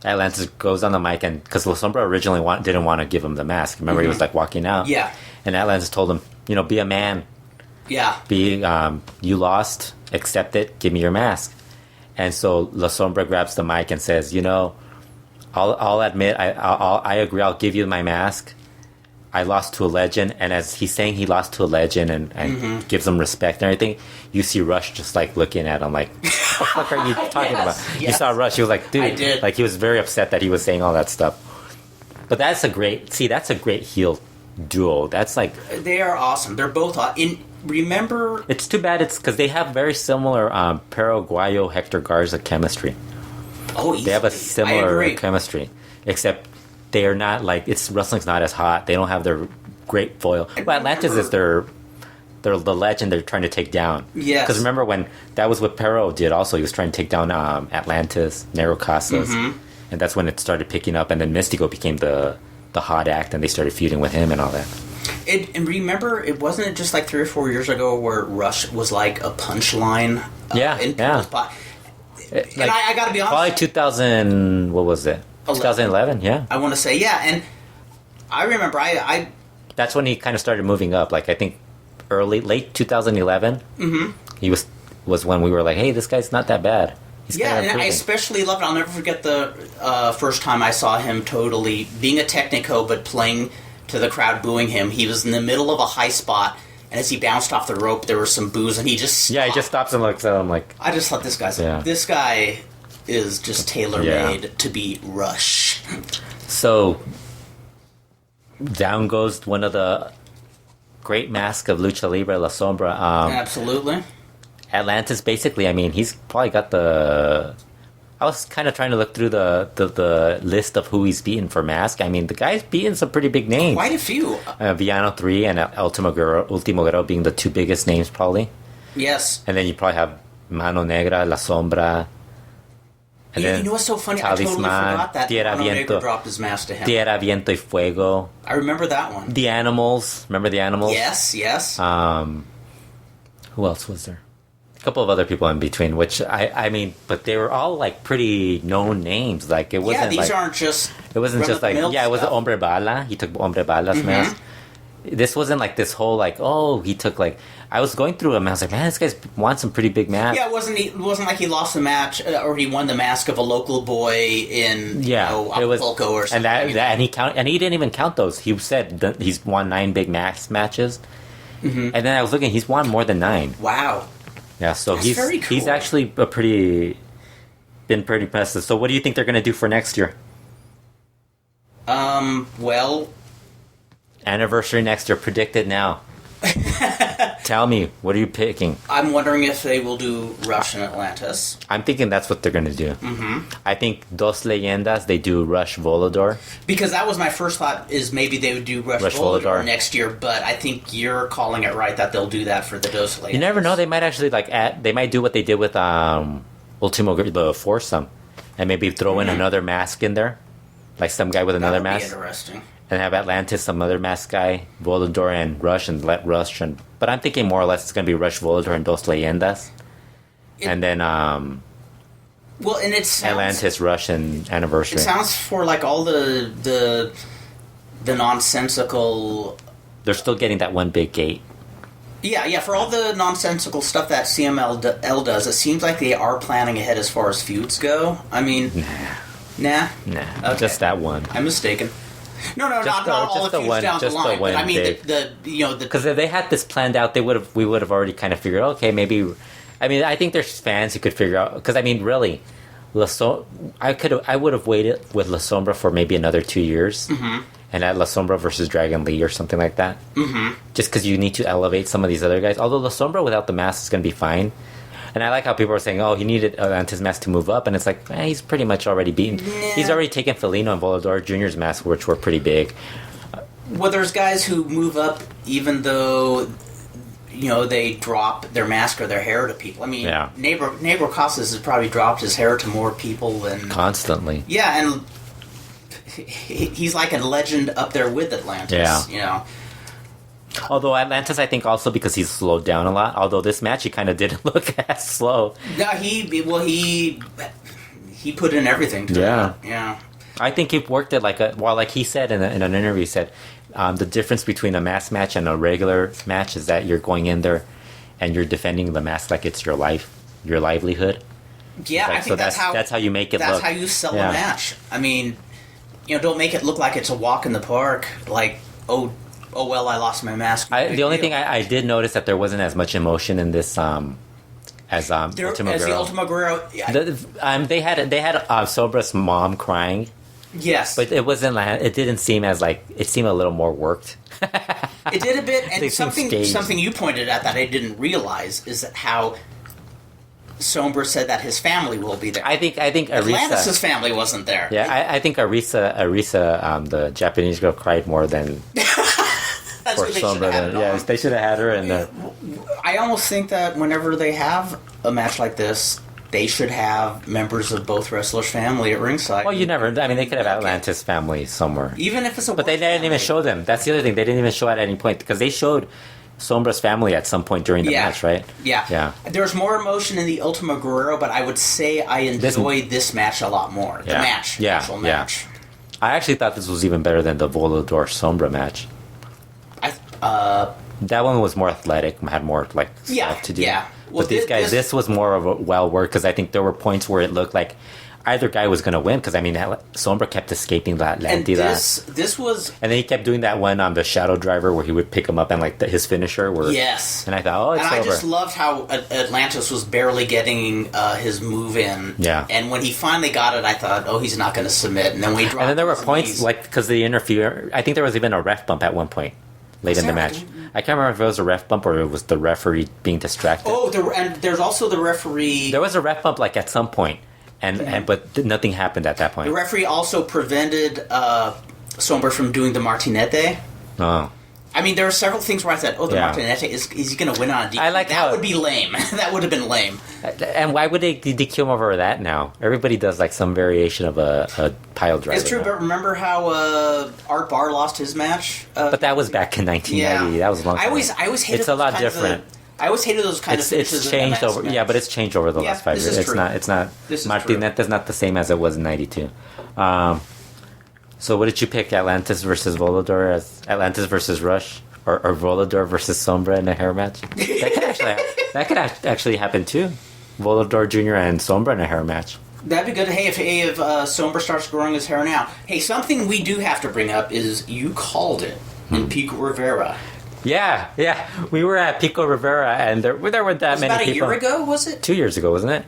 Atlantis goes on the mic, and because La Sombra originally didn't want to give him the mask. Remember, he was like walking out. Yeah, and Atlantis told him, be a man. Yeah, you lost, accept it, give me your mask. And so La Sombra grabs the mic and says, I'll admit, I agree, I'll give you my mask. I lost to a legend, and as he's saying he lost to a legend and gives him respect and everything, you see Rush just like looking at him like, what the fuck are you talking about? Yes. You saw Rush, he was like, dude, I did. Like he was very upset that he was saying all that stuff. But that's a great heel duo. That's like... They are awesome. They're both awesome. Remember... It's too bad it's because they have very similar Paraguayo Hector Garza chemistry. Oh, easily. They have a similar chemistry, except they are not like wrestling's not as hot. They don't have their great foil. But Atlantis is they're the legend they're trying to take down. Yes. Because remember when that was what Pero did also. He was trying to take down Atlantis, Nero Casas, and that's when it started picking up. And then Mystico became the hot act, and they started feuding with him and all that. And remember, it wasn't just like 3 or 4 years ago where Rush was like a punchline. In people's and I got to be honest. Probably 2000. What was it? 2011. Yeah. I want to say and I remember I. That's when he kind of started moving up. Like I think late 2011. Mm-hmm. He was when we were like, hey, this guy's not that bad. He's and I especially love it. I'll never forget the first time I saw him totally being a technico, but playing to the crowd booing him. He was in the middle of a high spot, and as he bounced off the rope, there was some boos, and he just stopped. Yeah, he just stops and looks at him like... I just thought this guy is just tailor-made to be Rush. So, down goes one of the great masks of Lucha Libre, La Sombra. Absolutely. Atlantis, basically, I mean, he's probably got the... I was kind of trying to look through the list of who he's beaten for mask. I mean, the guy's beaten some pretty big names. Quite a few. Villano 3 and Ultimo Guerrero being the two biggest names, probably. Yes. And then you probably have Mano Negra, La Sombra. And you know what's so funny? Talisman, I totally forgot that Tierra Mano Viento, Negra dropped his mask to him. Tierra, Viento y Fuego. I remember that one. The Animals. Remember The Animals? Yes. Who else was there? A couple of other people in between, which I mean, but they were all like pretty known names. Like it wasn't. Yeah, these aren't just. It wasn't just like it was Hombre Bala. He took Hombre Bala's mask. This wasn't like this whole like he took like. I was going through him and I was like, man, this guy's won some pretty big masks. Yeah, it wasn't like he lost the match or he won the mask of a local boy in Acapulco or something. And he didn't even count those. He said that he's won 9 big matches. And then I was looking, he's won more than 9. Wow. Yeah, so That's very cool. He's actually been pretty impressive. So what do you think they're going to do for next year? Well, anniversary next year, predict it now. Tell me, what are you picking? I'm wondering if they will do Rush and Atlantis. I'm thinking that's what they're going to do. Mm-hmm. I think Dos Leyendas, they do Rush Volador. Because that was my first thought, is maybe they would do Rush Volador next year, but I think you're calling it right that they'll do that for the Dos Leyendas. You never know, they might actually they might do what they did with Ultimo, the Foursome, and maybe throw in another mask in there, like some guy with another mask. That would be interesting. And have Atlantis, some other mask guy, Volador and Rush, and let Rush. But I'm thinking more or less it's going to be Rush, Volador, and Dos Leyendas. And then well, and it sounds, Atlantis, Rush, and Anniversary. It sounds for like all the nonsensical... They're still getting that one big gate. Yeah, for all the nonsensical stuff that CMLL does, it seems like they are planning ahead as far as feuds go. I mean... Nah? Okay. Just that one. I'm mistaken. No, not all the feuds down the line. But I mean, because if they had this planned out, we would have already kind of figured. Okay, maybe. I mean, I think there's fans who could figure out. Because I mean, really, I would have waited with La Sombra for maybe another 2 years, and at La Sombra versus Dragon Lee or something like that. Just because you need to elevate some of these other guys. Although La Sombra without the mask is going to be fine. And I like how people are saying, he needed Atlantis mask to move up. And it's like, he's pretty much already beaten. Yeah. He's already taken Felino and Volador Jr.'s mask, which were pretty big. Well, there's guys who move up even though, they drop their mask or their hair to people. I mean, Neighbor Casas has probably dropped his hair to more people than... Constantly. Yeah, and he's like a legend up there with Atlantis, Although Atlantis, I think also because he's slowed down a lot. Although this match, he kind of didn't look as slow. No, he put in everything to it. Yeah. I think he worked it like he said in an interview, he said the difference between a mask match and a regular match is that you're going in there and you're defending the mask like it's your livelihood. Yeah, I think that's how you make it look. That's how you sell a match. I mean, don't make it look like it's a walk in the park. Like, oh well, I lost my mask. The only thing I did notice that there wasn't as much emotion in this as the Ultimo Guerrero. Yeah. They had Sobra's mom crying. Yes, but it wasn't. It didn't seem as it seemed a little more worked. It did a bit, and something you pointed at that I didn't realize is how Sombra said that his family will be there. I think Arisa, Atlantis' family wasn't there. Yeah, I think Arisa, the Japanese girl, cried more than. That's what they should have had. Yeah, they should have had her. And I almost think that whenever they have a match like this, they should have members of both wrestlers' family at ringside. Well, you never. I mean, they could have Atlantis family somewhere. Even if it's a. But they didn't even show them. That's the other thing. They didn't even show at any point because they showed Sombra's family at some point during the match, right? Yeah. There's more emotion in the Ultima Guerrero, but I would say I enjoyed this match a lot more. The actual match. I actually thought this was even better than the Volador Sombra match. That one was more athletic, had more stuff to do. Yeah. Well, but these guys, this was more of a well worked because I think there were points where it looked like either guy was going to win because I mean Sombra kept escaping that Atlantis. And this was, and then he kept doing that one on the Shadow Driver where he would pick him up and his finisher. Yes. And I thought, it's over. I just loved how Atlantis was barely getting his move in. Yeah. And when he finally got it, I thought, he's not going to submit. And then we dropped. And then there were points because they interfered. I think there was even a ref bump at one point late in the match. I can't remember if it was a ref bump or it was the referee being distracted. And there's also the referee. There was a ref bump at some point, but nothing happened at that point. The referee also prevented Sombra from doing the Martinete. Oh. I mean, there are several things where I thought, Martinete, is he going to win on a DQ? I like that would be lame. That would have been lame. And why would they DQ him over that now? Everybody does some variation of a pile driver. It's true, but remember how Art Barr lost his match? But that was back in 1990. That was a long time. I always hated. It's a lot different. I always hated those kinds of finishes. It's changed over. Match. Yeah, but it's changed over the last 5 years. It's not. Martinete is not the same as it was in '92. So what did you pick? Atlantis versus Volador? Atlantis versus Rush? Or Volador versus Sombra in a hair match? That could actually happen too. Volador Jr. and Sombra in a hair match. That'd be good. Hey, if Sombra starts growing his hair now. Hey, something we do have to bring up is you called it in Pico Rivera. Yeah. We were at Pico Rivera, and there weren't that many people. About a year ago, was it? 2 years ago, wasn't it?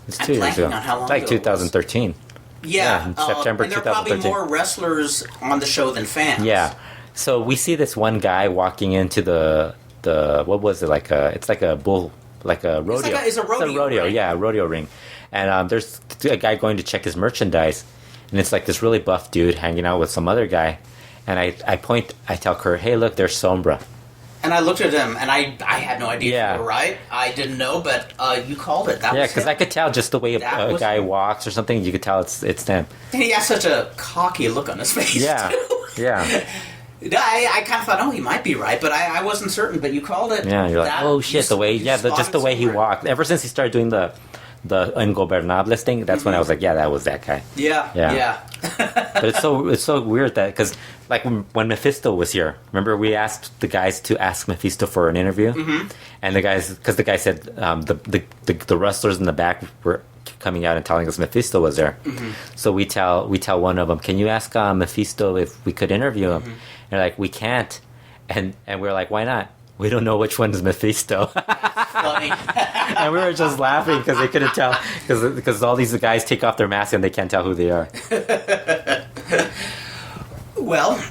It's 2 years ago. On how long ago 2013. Yeah, September 2013. And there are probably more wrestlers on the show than fans. Yeah. So we see this one guy walking into the what was it it's like a bull, like a rodeo. It's a rodeo ring. Yeah, a rodeo ring. And there's a guy going to check his merchandise, and it's this really buff dude hanging out with some other guy. And I tell Kurt, hey, look, there's Sombra. And I looked at him, and I had no idea if you were right. I didn't know, but you called it. Because I could tell just the way a guy walks or something, you could tell it's them. And he has such a cocky look on his face, too. Yeah. I kind of thought, he might be right, but I wasn't certain. But you called it. Yeah, you're like, oh shit, just the way he walked. Ever since he started doing the Ingobernables thing, that's when I was like, that was that guy. Yeah. But it's so weird that because when Mephisto was here, remember we asked the guys to ask Mephisto for an interview, and the guy said the wrestlers in the back were coming out and telling us Mephisto was there. So we tell one of them, can you ask Mephisto if we could interview him? And they're like, we can't, and we're like, why not? We don't know which one is Mephisto. Funny. And we were just laughing because they couldn't tell because all these guys take off their masks and they can't tell who they are. Well,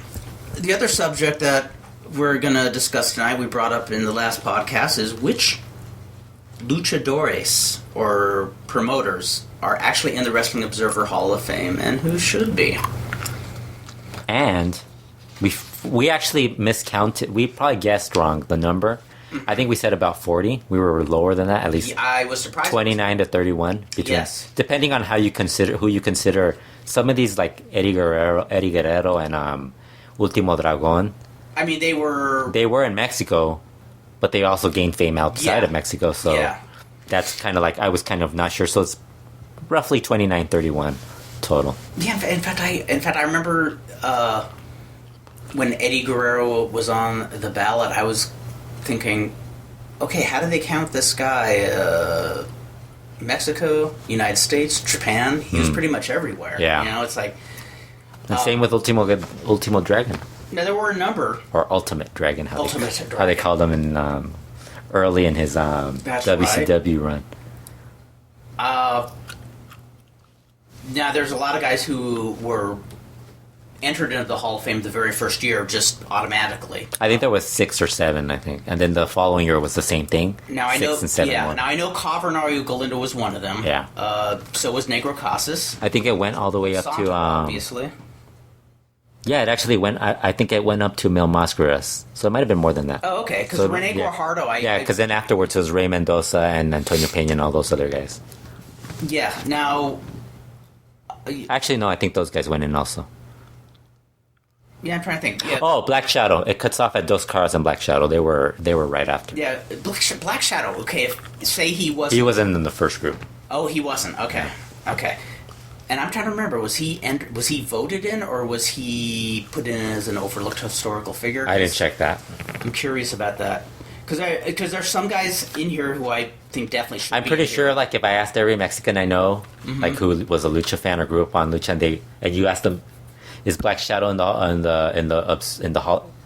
the other subject that we're going to discuss tonight, we brought up in the last podcast, is which luchadores or promoters are actually in the Wrestling Observer Hall of Fame and who should be. And we actually miscounted. We probably guessed wrong the number. I think we said about 40. We were lower than that, at least. Yeah, I was surprised. 29 to 31. Yes. Depending on who you consider. Some of these, like Eddie Guerrero and Ultimo Dragon. I mean, they were in Mexico, but they also gained fame outside of Mexico. So that's kind of I was kind of not sure. So it's roughly 29, 31 total. Yeah. In fact, I remember when Eddie Guerrero was on the ballot, I was thinking, okay, how do they count this guy? Mexico, United States, Japan. He was pretty much everywhere. Yeah. It's like... And same with Ultimo Dragon. No, there were a number. Or Ultimate Dragon, how Dragon. They called him in early in his WCW run. Now, there's a lot of guys who were entered into the Hall of Fame the very first year, just automatically. I think there was 6 or 7, I think. And then the following year was the same thing. Now, 6 and 7 now I know Cavernario Galindo was one of them. Yeah. So was Negro Casas. I think it went all the way up to... obviously. Yeah, it actually went... I think it went up to Mil Mascaras. So it might have been more than that. Oh, okay. Because Rene Guajardo... because then afterwards it was Ray Mendoza and Antonio Peña and all those other guys. Yeah. Now. Actually, no. I think those guys went in also. Yeah, I'm trying to think. Yeah. Oh, Black Shadow. It cuts off at Dos Caras and Black Shadow. They were right after. Yeah, Black Shadow. Okay, say he wasn't. He wasn't in the first group. Oh, he wasn't. Okay. And I'm trying to remember. Was he voted in, or was he put in as an overlooked historical figure? I didn't check that. I'm curious about that because there's some guys in here who I think definitely should. I'm be pretty in sure, here. like, if I asked every Mexican I know, like, who was a lucha fan or grew up on lucha, and you asked them, is Black Shadow in the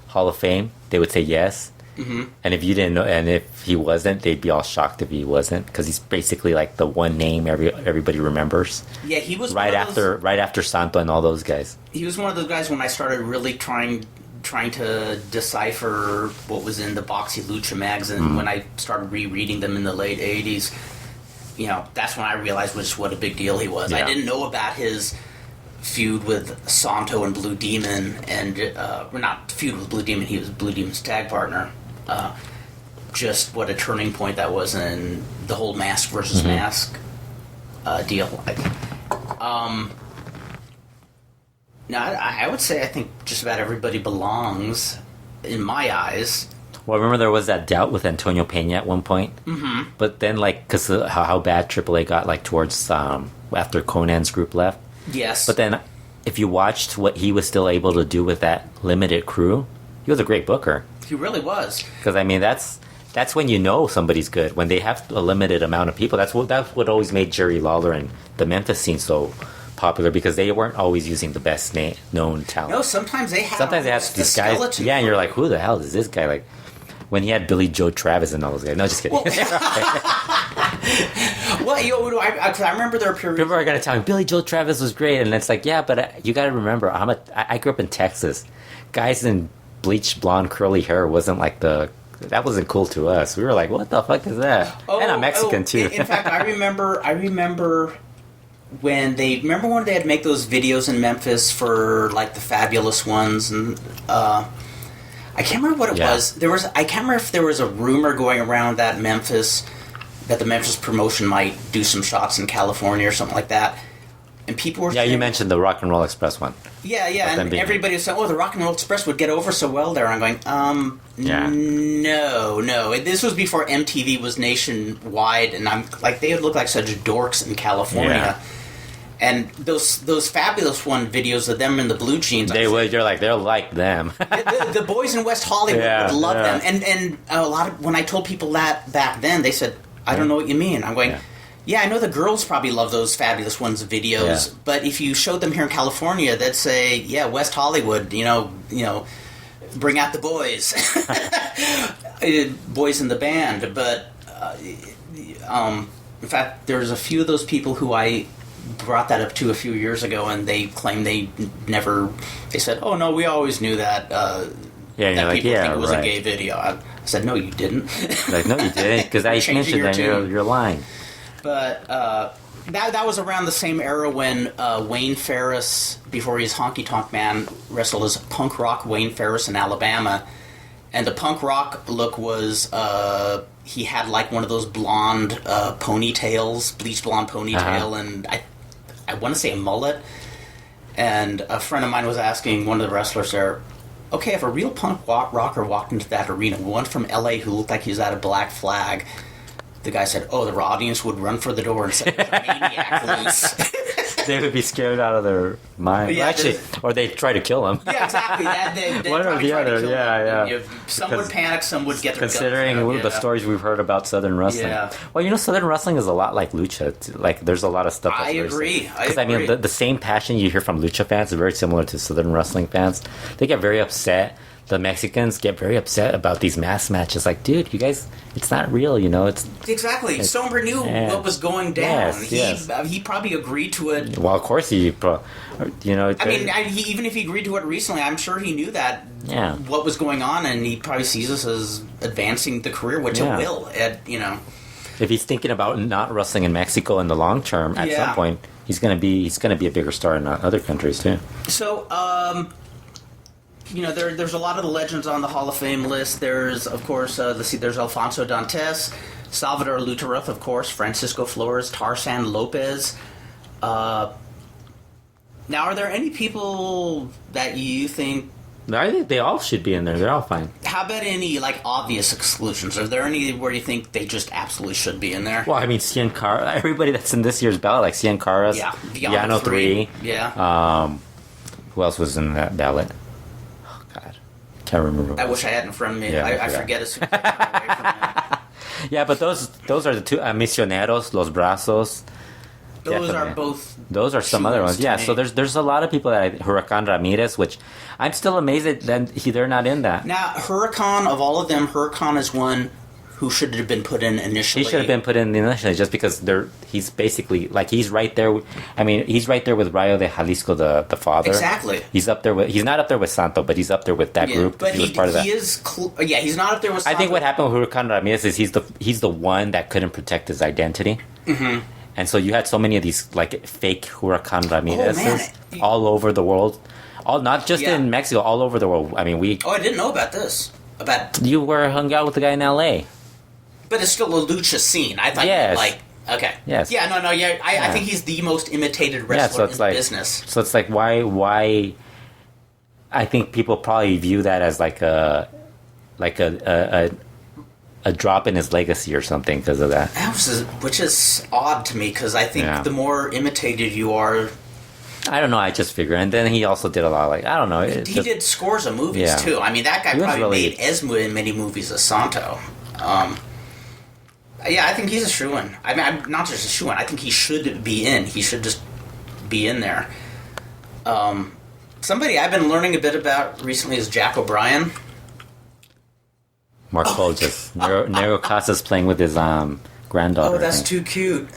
Hall of Fame? They would say yes. Mm-hmm. And if you didn't know, and if he wasn't, they'd be all shocked if he wasn't, because he's basically like the one name everybody remembers. Yeah, he was right after Santo and all those guys. He was one of those guys when I started really trying to decipher what was in the Boxy Lucha mags, and when I started rereading them in the late 80s, that's when I realized just what a big deal he was. Yeah. I didn't know about his feud with Santo and Blue Demon, and not feud with Blue Demon, he was Blue Demon's tag partner. Just what a turning point that was in the whole mask versus mask deal. I would say I think just about everybody belongs in my eyes. Well, remember there was that doubt with Antonio Pena at one point? Mm-hmm. But then, like, because how bad AAA got, like, towards after Conan's group left. Yes. But then, if you watched what he was still able to do with that limited crew, he was a great booker. He really was. Because, I mean, that's when you know somebody's good. When they have a limited amount of people. That's what always made Jerry Lawler and the Memphis scene so popular, because they weren't always using the best known talent. No, sometimes they had these guys. Yeah, and you're like, who the hell is this guy? Like, when he had Billy Joe Travis and all those guys. No, just kidding. Well, I remember there were periods. People are gonna tell me Billy Joe Travis was great, and it's like, yeah, but you got to remember, I grew up in Texas. Guys in bleached blonde curly hair wasn't like that wasn't cool to us. We were like, what the fuck is that? And I'm Mexican too. In fact, I remember when they had make those videos in Memphis for like the Fabulous Ones, and I can't remember what it was. I can't remember if there was a rumor going around that the Memphis promotion might do some shots in California or something like that. And people were you mentioned the Rock and Roll Express one. Yeah, and everybody was saying, "Oh, the Rock and Roll Express would get over so well there." And I'm going, no. This was before MTV was nationwide, and I'm like, they would look like such dorks in California. Yeah. And those Fabulous One videos of them in the blue jeans, you're like, they're like them. the boys in West Hollywood would love them, and a lot of when I told people that back then, they said, "I don't know what you mean." I'm going. Yeah, I know the girls probably love those Fabulous Ones videos, but if you showed them here in California, they'd say, "Yeah, West Hollywood, bring out the boys, boys in the band." But in fact, there's a few of those people who I brought that up to a few years ago, and they claim they never. They said, "Oh no, we always knew that." That people think it was a gay video. I said, "No, you didn't." Like, no, you didn't, because I mentioned that you're lying. But that was around the same era when Wayne Ferris, before he was Honky Tonk Man, wrestled as Punk Rock Wayne Ferris in Alabama. And the punk rock look was, he had like one of those blonde ponytails, bleached blonde ponytail, and I want to say a mullet. And a friend of mine was asking one of the wrestlers there, okay, if a real punk rocker walked into that arena, one from LA who looked like he was at a Black Flag, the guy said, "Oh, the audience would run for the door and say, there's a maniac loose." They would be scared out of their mind. Yeah, or they'd try to kill him. Yeah, exactly. They'd one or the other. Yeah. Some would panic, some would get their considering guns out, the stories we've heard about Southern wrestling. Yeah. Well, Southern wrestling is a lot like lucha. Like, there's a lot of stuff. I agree. Because I mean, the same passion you hear from lucha fans is very similar to Southern wrestling fans. They get very upset. The Mexicans get very upset about these mass matches. Like, dude, you guys, it's not real, It's exactly. Sombra knew what was going down. He probably agreed to it. Well, of course he, I mean, even if he agreed to it recently, I'm sure he knew that what was going on, and he probably sees us as advancing the career, which it will. If he's thinking about not wrestling in Mexico in the long term, at some point, he's gonna be a bigger star in other countries too. So, there's a lot of the legends on the Hall of Fame list. There's, of course, there's Alfonso Dantes, Salvador Lutaruth, of course, Francisco Flores, Tarzan Lopez. Now, are there any people that you think... I think they all should be in there. They're all fine. How about any, like, obvious exclusions? Are there any where you think they just absolutely should be in there? Well, I mean, Cien Cara, everybody that's in this year's ballot, like Cien Caras, Yano 3. Yeah. Who else was in that ballot? Oh, God. Can't remember. I wish I had it in front of me. Yeah, I forget as soon as I get away from it. Yeah, but those are the two, Misioneros, Los Brazos. Those Definitely. are both... Those are some other ones. Yeah, so there's a lot of people that Huracan Ramirez, which I'm still amazed that they're not in that. Now, Huracan, of all of them, Huracan is one who should have been put in initially. He should have been put in initially just because he's basically, like, he's right there. I mean, he's right there with Rayo de Jalisco, the father. Exactly. He's up there with, he's not up there with Santo, but he's up there with that group. But he was part of that. He's not up there with Santo. I think what happened with Huracan Ramirez is he's the one that couldn't protect his identity. Mm-hmm. And so you had so many of these, like, fake Huracan Ramirez's all over the world. Not just in Mexico, all over the world. I mean, I didn't know about this. You hung out with the guy in L.A. But it's still a lucha scene. I thought, okay. Yes. Yeah, no, I think he's the most imitated wrestler in the business. So it's like, why... I think people probably view that as like a drop in his legacy or something because of that. Which is odd to me because I think the more imitated you are... I don't know, I just figure. And then he also did a lot of, like, I don't know. He did scores of movies, too. I mean, that guy probably made as many movies as Santo. I think he's a shoo-in. I mean, I'm not just a shoo-in. I think he should be in. He should just be in there. Somebody I've been learning a bit about recently is Jack O'Brien. Mark Cole just... Nero Casas playing with his granddaughter. Oh, that's too cute.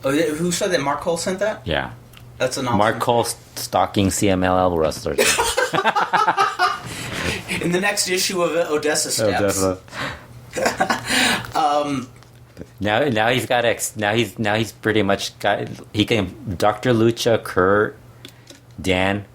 Oh, who said that? Mark Cole sent that? Yeah. That's an awesome... Mark Cole stalking CMLL wrestlers. In the next issue of Odessa Steps. Now he's got now he's pretty much got, he can Dr. Lucha, Kurt, Dan,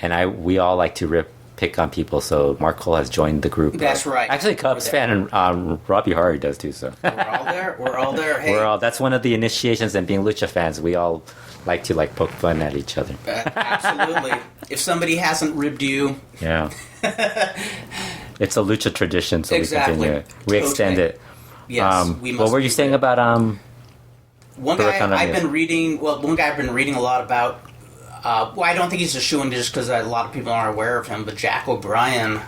and we all like to pick on people, so Mark Cole has joined the group. That's right. Actually, Cubs fan and Robbie Hardy does too. So we're all there. Hey. That's one of the initiations in being Lucha fans. We all like to poke fun at each other. Absolutely. If somebody hasn't ribbed you, it's a Lucha tradition, so we continue it. We extend it. Yes, what were you saying about one guy I've been reading a lot about. I don't think he's a shoo-in just because a lot of people aren't aware of him. But Jack O'Brien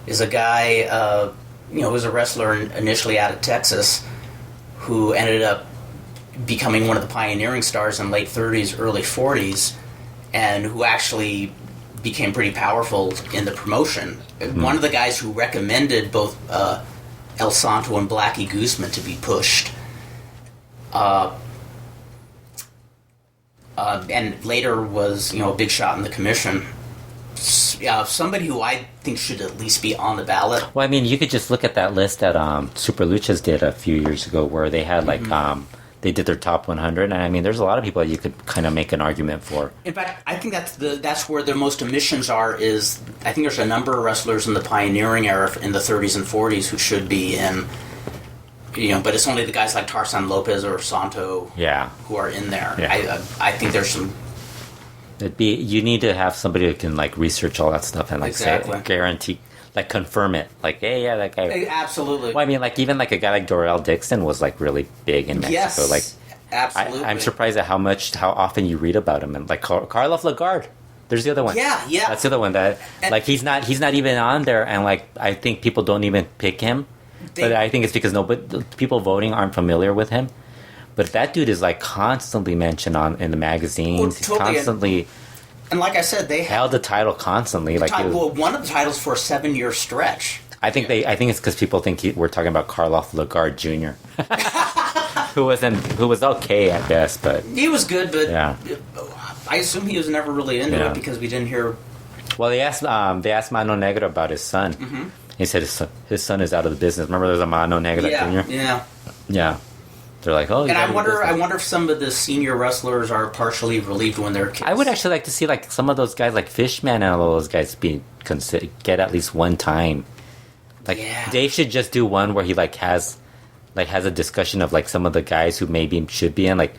is a guy, who was a wrestler initially out of Texas, who ended up becoming one of the pioneering stars in late 30s, early 40s, and who actually became pretty powerful in the promotion. Mm-hmm. One of the guys who recommended both El Santo and Blackie Guzman to be pushed. And later was, a big shot in the commission. Somebody who I think should at least be on the ballot. Well, I mean, you could just look at that list that Super Luchas did a few years ago where they had, they did their top 100, and I mean, there's a lot of people that you could kind of make an argument for. In fact, I think that's where their most omissions are. Is I think there's a number of wrestlers in the pioneering era in the 30s and 40s who should be in. But it's only the guys like Tarzan Lopez or Santo, who are in there. Yeah. I think there's some. You need to have somebody who can research all that stuff and say, guarantee. Confirm it. Hey, yeah, that guy. Absolutely. Well, I mean, even a guy like Dorel Dixon was really big in Mexico. Yes, absolutely. I'm surprised at how often you read about him. And Karloff Lagarde, there's the other one. Yeah. That's the other one that he's not even on there, and I think people don't even pick him. But I think it's because people voting aren't familiar with him. But that dude is constantly mentioned in the magazines. He's constantly. And like I said, they held the title constantly. One of the titles for a 7-year stretch. I think it's because people think we're talking about Karloff Lagarde Jr., who was okay at best, but he was good. But I assume he was never really into it because we didn't hear. Well, they asked Mano Negro about his son. Mm-hmm. He said his son is out of the business. Remember, there's a Mano Negra Jr. Yeah. They're oh. And I wonder if some of the senior wrestlers are partially relieved when they're kids. I would actually like to see some of those guys Fishman and all those guys get at least one time. Dave should just do one where he has like has a discussion of like some of the guys who maybe should be in. Like,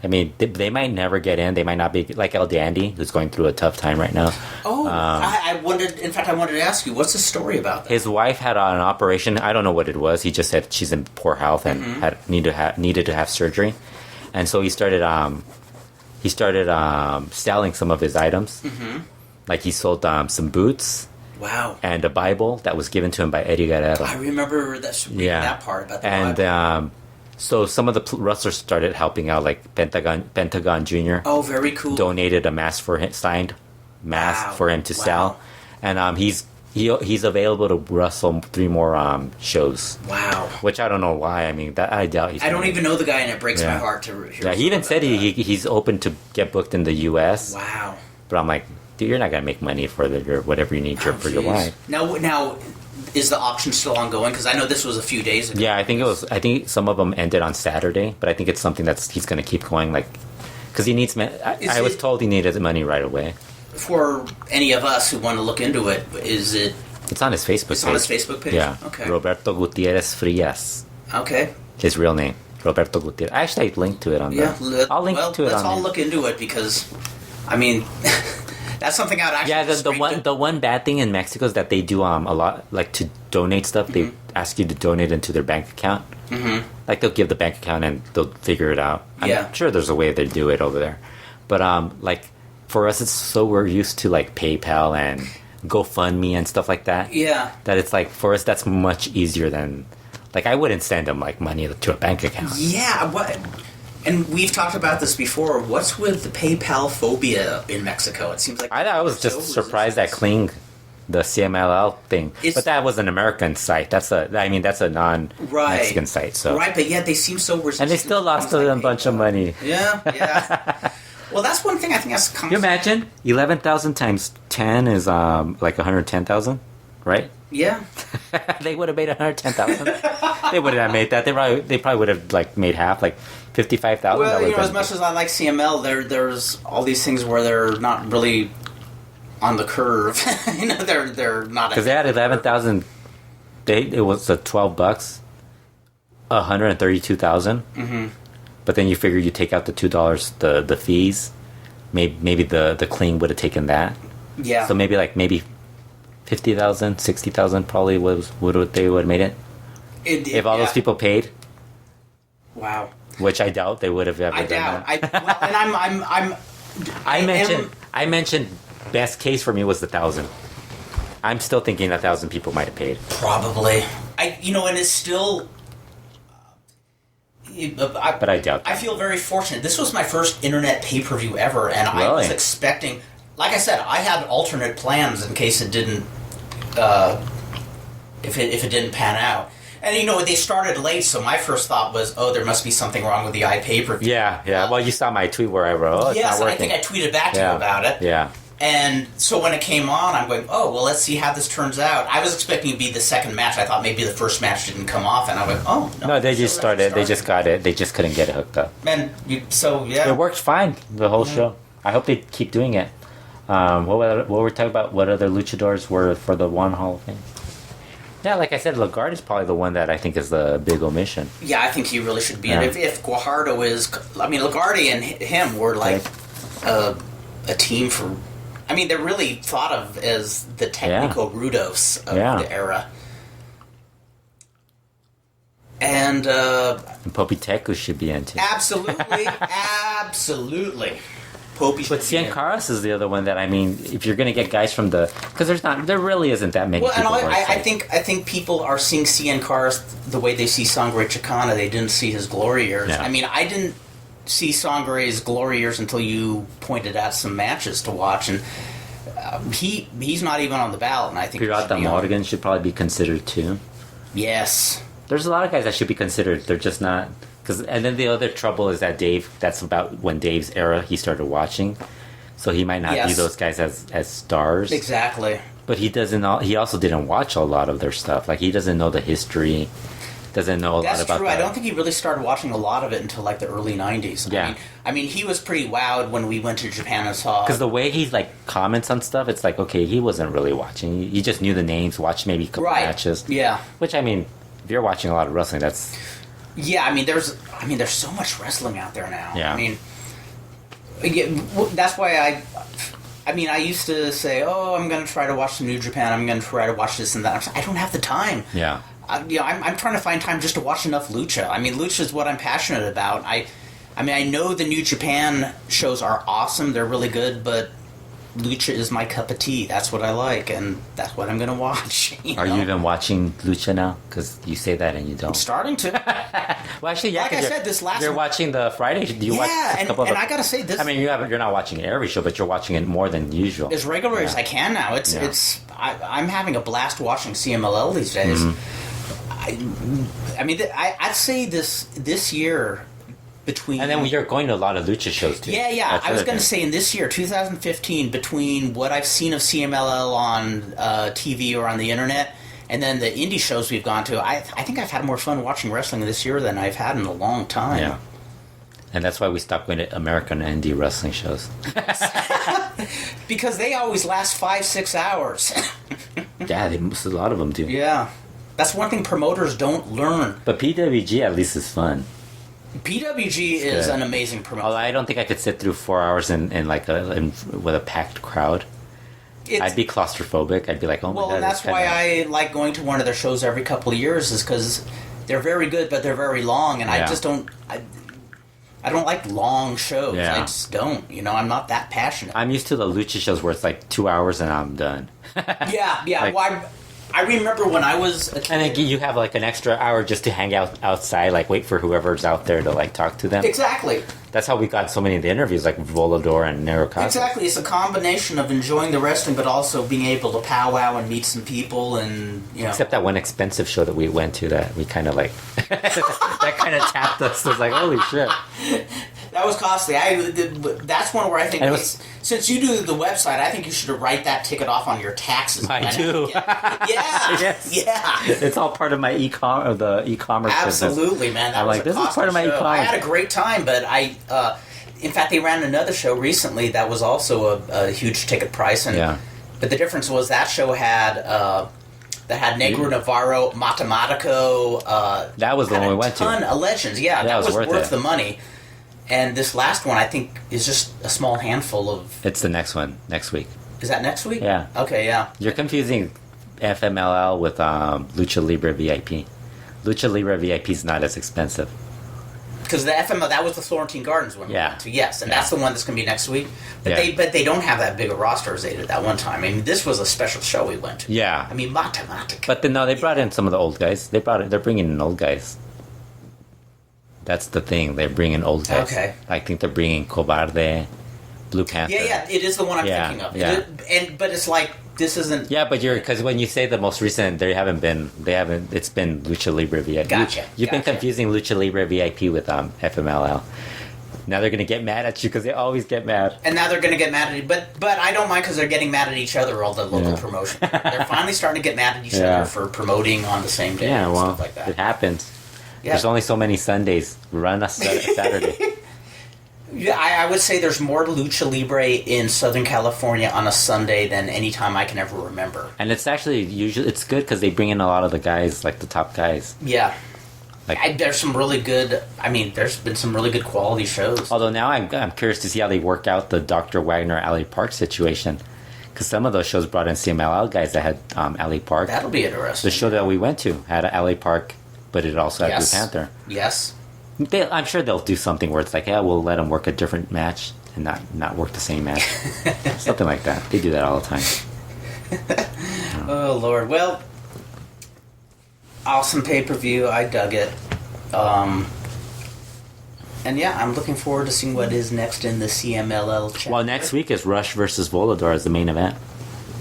I mean, they might never get in. They might not be like El Dandy, who's going through a tough time right now. Oh, I wanted. In fact, I wanted to ask you, what's the story about that? His wife had an operation. I don't know what it was. He just said she's in poor health and needed to have surgery, and so he started selling some of his items. Mm-hmm. Like he sold some boots. Wow. And a Bible that was given to him by Eddie Guerrero. I remember that part about the and, Bible. So some of the wrestlers started helping out, like Pentagon Jr. Oh, very cool. Donated a mask for him, signed mask for him to sell, and he's available to wrestle 3 more shows. Wow. Which I don't know why. I mean, that I doubt he's. I don't even know the guy, and it breaks my heart to hear. Yeah, he even said he's open to get booked in the U.S. Wow. But I'm like, dude, you're not gonna make money for your whatever you need for your wife. Now. Is the auction still ongoing? Because I know this was a few days ago. Yeah, I think some of them ended on Saturday, but I think it's something he's going to keep going. Like, because he needs. I was told he needed the money right away. For any of us who want to look into it, is it? It's on his Facebook page. It's on his Facebook page. Yeah. Okay. Roberto Gutierrez Frias. Okay. His real name, Roberto Gutierrez. Actually, I linked to it on the. I'll link to it. Let's all look into it because, I mean. That's something I'd actually. Yeah, the one bad thing in Mexico is that they do a lot, like to donate stuff. They ask you to donate into their bank account. Mm-hmm. Like they'll give the bank account and they'll figure it out. I'm sure there's a way they do it over there, but like for us, it's so we're used to like PayPal and GoFundMe and stuff like that. Yeah, that it's like for us that's much easier than like I wouldn't send them like money to a bank account. Yeah, what? And we've talked about this before. What's with the PayPal phobia in Mexico? It seems like I was just surprised at Kling, the CMLL thing, but that was an American site. That's a non-Mexican site. So right, but yet they seem so resistant. And they still lost a bunch of money. Yeah. Well, that's one thing I think that's. Can you imagine 11,000 times 10 is like 110,000, right? Yeah. They would have made 110,000. They wouldn't have made that. They probably would have like made half, like 55,000. Well, as much as I like CML, there's all these things where they're not really on the curve. They're not because they had 11,000. It was $12, 132,000. Mm-hmm. But then you figure you take out the $2 the fees. Maybe the clean would have taken that. Yeah. So maybe 50,000, 60,000 probably was what they would have made it. If all those people paid. Wow. Which I doubt they would have ever done that. I mentioned best case for me was 1,000. I'm still thinking 1,000 people might have paid. Probably. And it's still. But I doubt that. I feel very fortunate. This was my first internet pay-per-view ever, and really? I was expecting. Like I said, I had alternate plans in case it didn't. If it didn't pan out. And they started late, so my first thought was, there must be something wrong with the iPay-per-view. Yeah. Well, you saw my tweet where I wrote, yes, and I think I tweeted back to you about it. Yeah. And so when it came on, I'm going, let's see how this turns out. I was expecting it to be the second match. I thought maybe the first match didn't come off, and I went, no. They just started. They just got it. They just couldn't get it hooked up. And yeah. It worked fine, the whole show. I hope they keep doing it. What we're talking about, what other luchadors were for the One Hall of Fame? Yeah, like I said, Lagarde is probably the one that I think is the big omission. Yeah, I think he really should be. Yeah. And if Guajardo is... Lagarde and him were like a team for... they're really thought of as the technical rudos of the era. And Popitecu should be in too. Absolutely. Absolutely. But Cien Caras is the other one that if you're going to get guys from because there really isn't that many. Well, people and I think people are seeing Cien Caras the way they see Sangre Chicana. They didn't see his glory years. Yeah. I didn't see Sangre's glory years until you pointed out some matches to watch, and he's not even on the ballot. And I think Pirata Morgan should probably be considered too. Yes, there's a lot of guys that should be considered. They're just not. And then the other trouble is that Dave, that's about when Dave's era he started watching. So he might not view those guys as stars. Exactly. But he also didn't watch a lot of their stuff. Like he doesn't know the history, doesn't know a lot about That's true. I don't think he really started watching a lot of it until like the early 90s. Yeah. He was pretty wowed when we went to Japan and saw... Because the way he comments on stuff, it's like, okay, he wasn't really watching. He just knew the names, watched maybe a couple matches. Yeah. Which, if you're watching a lot of wrestling, that's... Yeah, I mean, there's so much wrestling out there now. Yeah. I mean, that's why I used to say, oh, I'm going to try to watch some New Japan. I'm going to try to watch this and that. I don't have the time. Yeah. I'm trying to find time just to watch enough lucha. I mean, lucha is what I'm passionate about. I know the New Japan shows are awesome. They're really good, but lucha is my cup of tea. That's what I like, and that's what I'm going to watch. Are you even watching lucha now? Because you say that and you don't. I'm starting to. Well, actually, yeah. Like I said, this last You're one- watching the Friday. Do you watch a couple and I got to say this. I mean, you're not watching every show, but you're watching it more than usual. As regular as I can now. I'm having a blast watching CMLL these days. I'd say this year between... And then you're going to a lot of lucha shows, too. Yeah. I was going to say in this year, 2015, between what I've seen of CMLL on TV or on the internet, and then the indie shows we've gone to, I think I've had more fun watching wrestling this year than I've had in a long time. Yeah. And that's why we stopped going to American indie wrestling shows. Because they always last 5-6 hours. Yeah, a lot of them do. Yeah. That's one thing promoters don't learn. But PWG at least is fun. PWG is an amazing promotion. Although I don't think I could sit through 4 hours with a packed crowd. I'd be claustrophobic. I'd be like, oh my god. Well, and that's why I like going to one of their shows every couple of years, is because they're very good, but they're very long, and I just don't. I don't like long shows. Yeah. I just don't. I'm not that passionate. I'm used to the lucha shows where it's like 2 hours and I'm done. Yeah. Like, Well, I remember when I was a kid. And then you have like an extra hour just to hang out outside, like wait for whoever's out there to like talk to them. Exactly. That's how we got so many of the interviews, like Volador and Neurocosmos. Exactly. It's a combination of enjoying the wrestling, but also being able to powwow and meet some people, and Except that one expensive show that we went to that we kind of like that kind of tapped us. It was like, holy shit. That was costly. That's one where I think, since you do the website, I think you should write that ticket off on your taxes. I do. Yeah. Yes. Yeah. It's all part of my e-commerce Absolutely, business. man. That I'm was like, a this is part of my costly show. I e-commerce. had a great time, but in fact, they ran another show recently that was also a huge ticket price, but the difference was that show had Negro Navarro, Matematico. That was the one we went to. A ton of legends. Yeah, that was worth the money. And this last one, I think, is just a small handful of... It's the next one, next week. Is that next week? Yeah. Okay, yeah. You're confusing FMLL with Lucha Libre VIP. Lucha Libre VIP is not as expensive. Because the FML, that was the Florentine Gardens one we went to. Yes, and that's the one that's going to be next week. But they don't have that big a roster as they did that one time. I mean, this was a special show we went to. Yeah. I mean, Mathematica. But they brought in some of the old guys. They're bringing in old guys. That's the thing. They're bringing old guys. Okay. I think they're bringing Cobarde, Blue Panther. Yeah. It is the one I'm thinking of. Yeah. But it's like, this isn't... Yeah, but because when you say the most recent, it's been Lucha Libre VIP. Gotcha. You've been confusing Lucha Libre VIP with FMLL. Now they're going to get mad at you because they always get mad. And now they're going to get mad at you. But I don't mind because they're getting mad at each other, all the local promotions. They're finally starting to get mad at each other for promoting on the same day and stuff like that. It happens. Yeah. There's only so many Sundays. Run a Saturday. Yeah, I would say there's more Lucha Libre in Southern California on a Sunday than any time I can ever remember. And it's actually it's good because they bring in a lot of the guys, like the top guys. Yeah. There's some really good... I mean, there's been some really good quality shows. Although now I'm curious to see how they work out the Dr. Wagner, Alley Park situation. Because some of those shows brought in CMLL guys that had Alley Park. That'll be interesting. The show that we went to had Alley Park, but it also had Blue Panther. Yes. I'm sure they'll do something where it's like, we'll let them work a different match and not work the same match. Something like that. They do that all the time. Oh, Lord. Well, awesome pay-per-view. I dug it. And yeah, I'm looking forward to seeing what is next in the CMLL chapter. Well, next week is Rush versus Volador as the main event.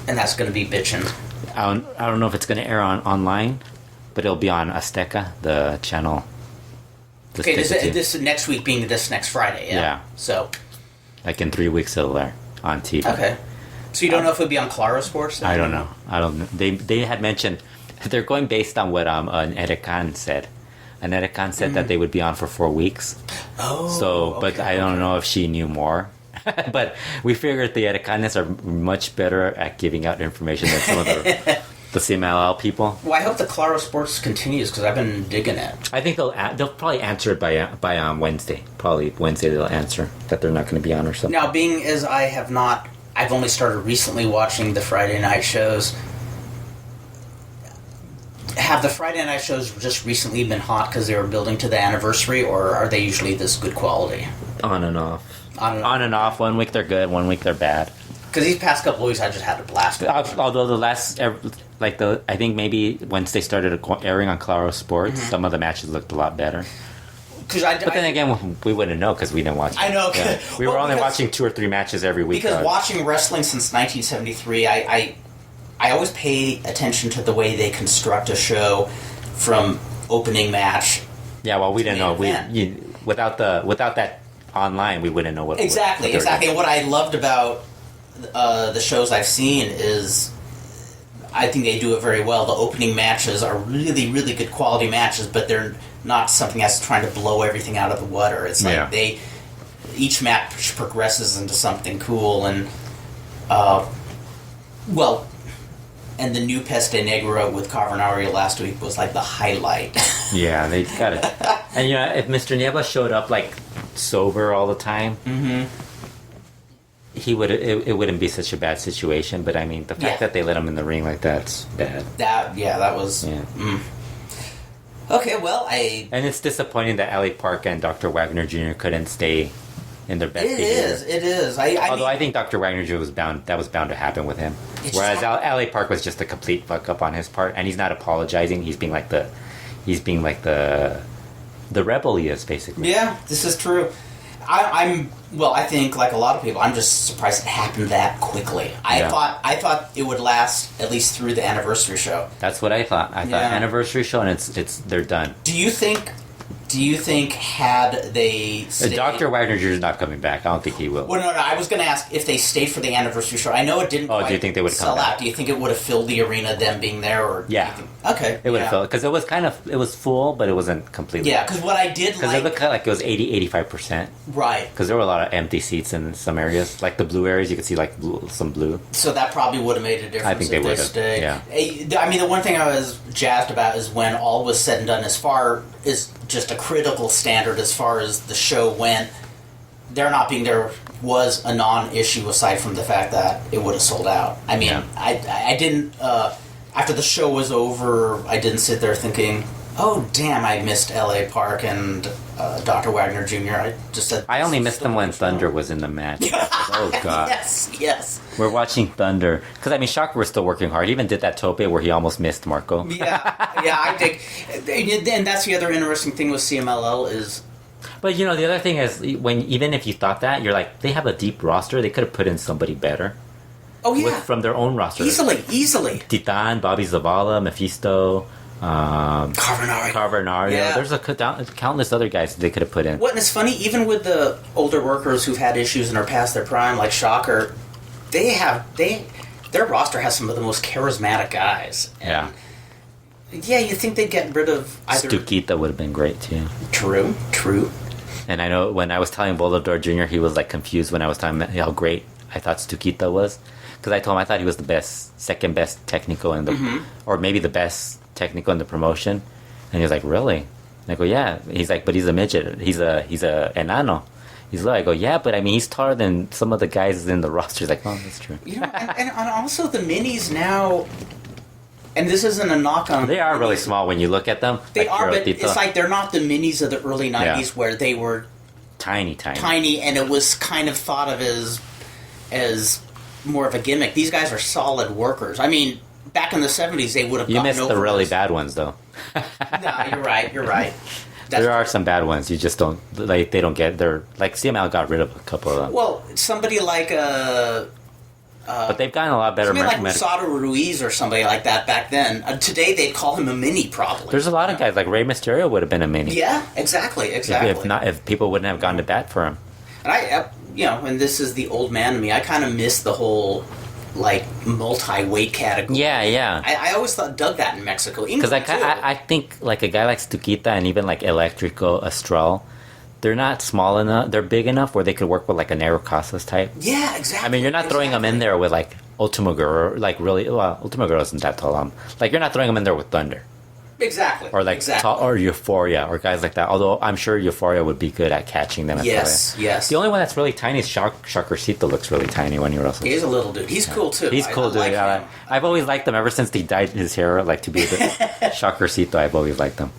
And that's going to be bitchin'. I don't know if it's going to air online, but it'll be on Azteca, the channel. Okay, this next week being this next Friday, yeah? So... Like in 3 weeks it'll air on TV. Okay. So you don't know if it'll be on Claro Sports? I don't know. They had mentioned... They're going based on what an Edekan said. An Edekan said that they would be on for 4 weeks. Oh, so, but I don't know if she knew more. But we figured the Edecanes are much better at giving out information than some of the... The CMLL people. Well, I hope the Claro Sports continues because I've been digging it. I think they'll probably answer it by Wednesday. Probably Wednesday they'll answer that they're not going to be on or something. Now, being as I've only started recently watching the Friday night shows. Have the Friday night shows just recently been hot because they were building to the anniversary, or are they usually this good quality? On and off. On and off. 1 week they're good, 1 week they're bad. Because these past couple of weeks I just had to blast it. Although I think maybe once they started airing on Claro Sports, some of the matches looked a lot better. But then again, we wouldn't know because we didn't watch it. I know. Yeah. We were only watching 2 or 3 matches every week. Because watching wrestling since 1973, I always pay attention to the way they construct a show from opening match. Yeah, well, we didn't know. Without that online, we wouldn't know what. Exactly. And what I loved about the shows I've seen is I think they do it very well. The opening matches are really, really good quality matches, but they're not something that's trying to blow everything out of the water. It's like each match progresses into something cool, and and the new Peste Negra with Carbonario last week was like the highlight. Yeah, they got it. And if Mr. Niebla showed up like sober all the time, it wouldn't be such a bad situation. But I mean, the fact that they let him in the ring like that's bad. That was. Yeah. Okay, well, and it's disappointing that LA Park and Dr. Wagner Jr. couldn't stay in their best behavior. It is. Although I think Dr. Wagner Jr. was bound to happen with him. Whereas LA Park was just a complete fuck up on his part, and he's not apologizing. He's being like the rebel he is, basically. Yeah, this is true. I think like a lot of people, I'm just surprised it happened that quickly. I thought it would last at least through the anniversary show. That's what I thought. I thought anniversary show, and they're done. Do you think had they stayed... Dr. Wagner Jr. is not coming back. I don't think he will. Well, no. I was going to ask if they stayed for the anniversary show. I know it didn't do you think they would sell out. Do you think it would have filled the arena, them being there? Or yeah. Okay. It would have filled, because it was full, but it wasn't completely. Yeah, because what I did because it looked like it was 80-85%. Right. Because there were a lot of empty seats in some areas. Like the blue areas, you could see like some blue. So that probably would have made a difference. I think they would have. Yeah. I mean, the one thing I was jazzed about is when all was said and done, as far as just a critical standard as far as the show went, there not being there was a non-issue aside from the fact that it would have sold out. I mean, I didn't, after the show was over, I didn't sit there thinking, oh, damn, I missed LA Park and Dr. Wagner Jr. I just said... I only missed them when Thunder was in the match. Oh, God. Yes. We're watching Thunder. Because, I mean, Shocker was still working hard. He even did that tope where he almost missed Marco. Yeah, I think... And that's the other interesting thing with CMLL is... But, the other thing is, even if you thought that, you're like, they have a deep roster. They could have put in somebody better. Oh, yeah. From their own roster. Easily. Titan, Bobby Zavala, Mephisto... Carbonario. Yeah. There's countless other guys they could have put in. What, and it's funny, even with the older workers who've had issues and are past their prime, like Shocker, their roster has some of the most charismatic guys. And yeah, you think they'd get rid of either... Stukita would have been great, too. True. And I know when I was telling Volador Jr., he was like confused when I was telling him how great I thought Stukita was. Because I told him I thought he was the second best technical in the... Or maybe the best technical in the promotion. And he was like, really? And I go, yeah. He's like, but he's a midget. He's a enano. He's like, I go, yeah, but I mean, he's taller than some of the guys in the roster. He's like, oh, that's true. And also the minis now, and this isn't a knock on... They are really small when you look at them. They are, but it's like they're not the minis of the early 90s where they were... Tiny. And it was kind of thought of as more of a gimmick. These guys are solid workers. I mean... Back in the 70s, they would have gotten over... You missed the really bad ones, though. No, you're right. There are some bad ones. You just don't... Like, they don't get... They're... Like, CML got rid of a couple of them. Well, somebody like... but they've gotten a lot better... Somebody like Rosado Ruiz or somebody like that back then. Today, they'd call him a mini, probably. There's a lot of guys. Like, Rey Mysterio would have been a mini. Yeah, exactly. If people wouldn't have gone to bat for him. And and this is the old man to me, I kind of miss the whole... like multi-weight category. Yeah. I always dug that in Mexico. Because I think like a guy like Stukita and even like Electrico Astral, they're not small enough. They're big enough where they could work with like a Nero Casas type. Yeah, exactly. I mean, you're not throwing them in there with like Ultima Guerrero, like really, well, Ultima Guerrero isn't that tall. Like you're not throwing them in there with Thunder. Exactly. Or like or Euphoria or guys like that. Although I'm sure Euphoria would be good at catching them. Yes. The only one that's really tiny is Shakurcito. Looks really tiny when you wrestle. He's a little dude. He's cool too. He's cool dude. Like I've always liked them ever since he dyed his hair. Like to be the Shakurcito. I've always liked them.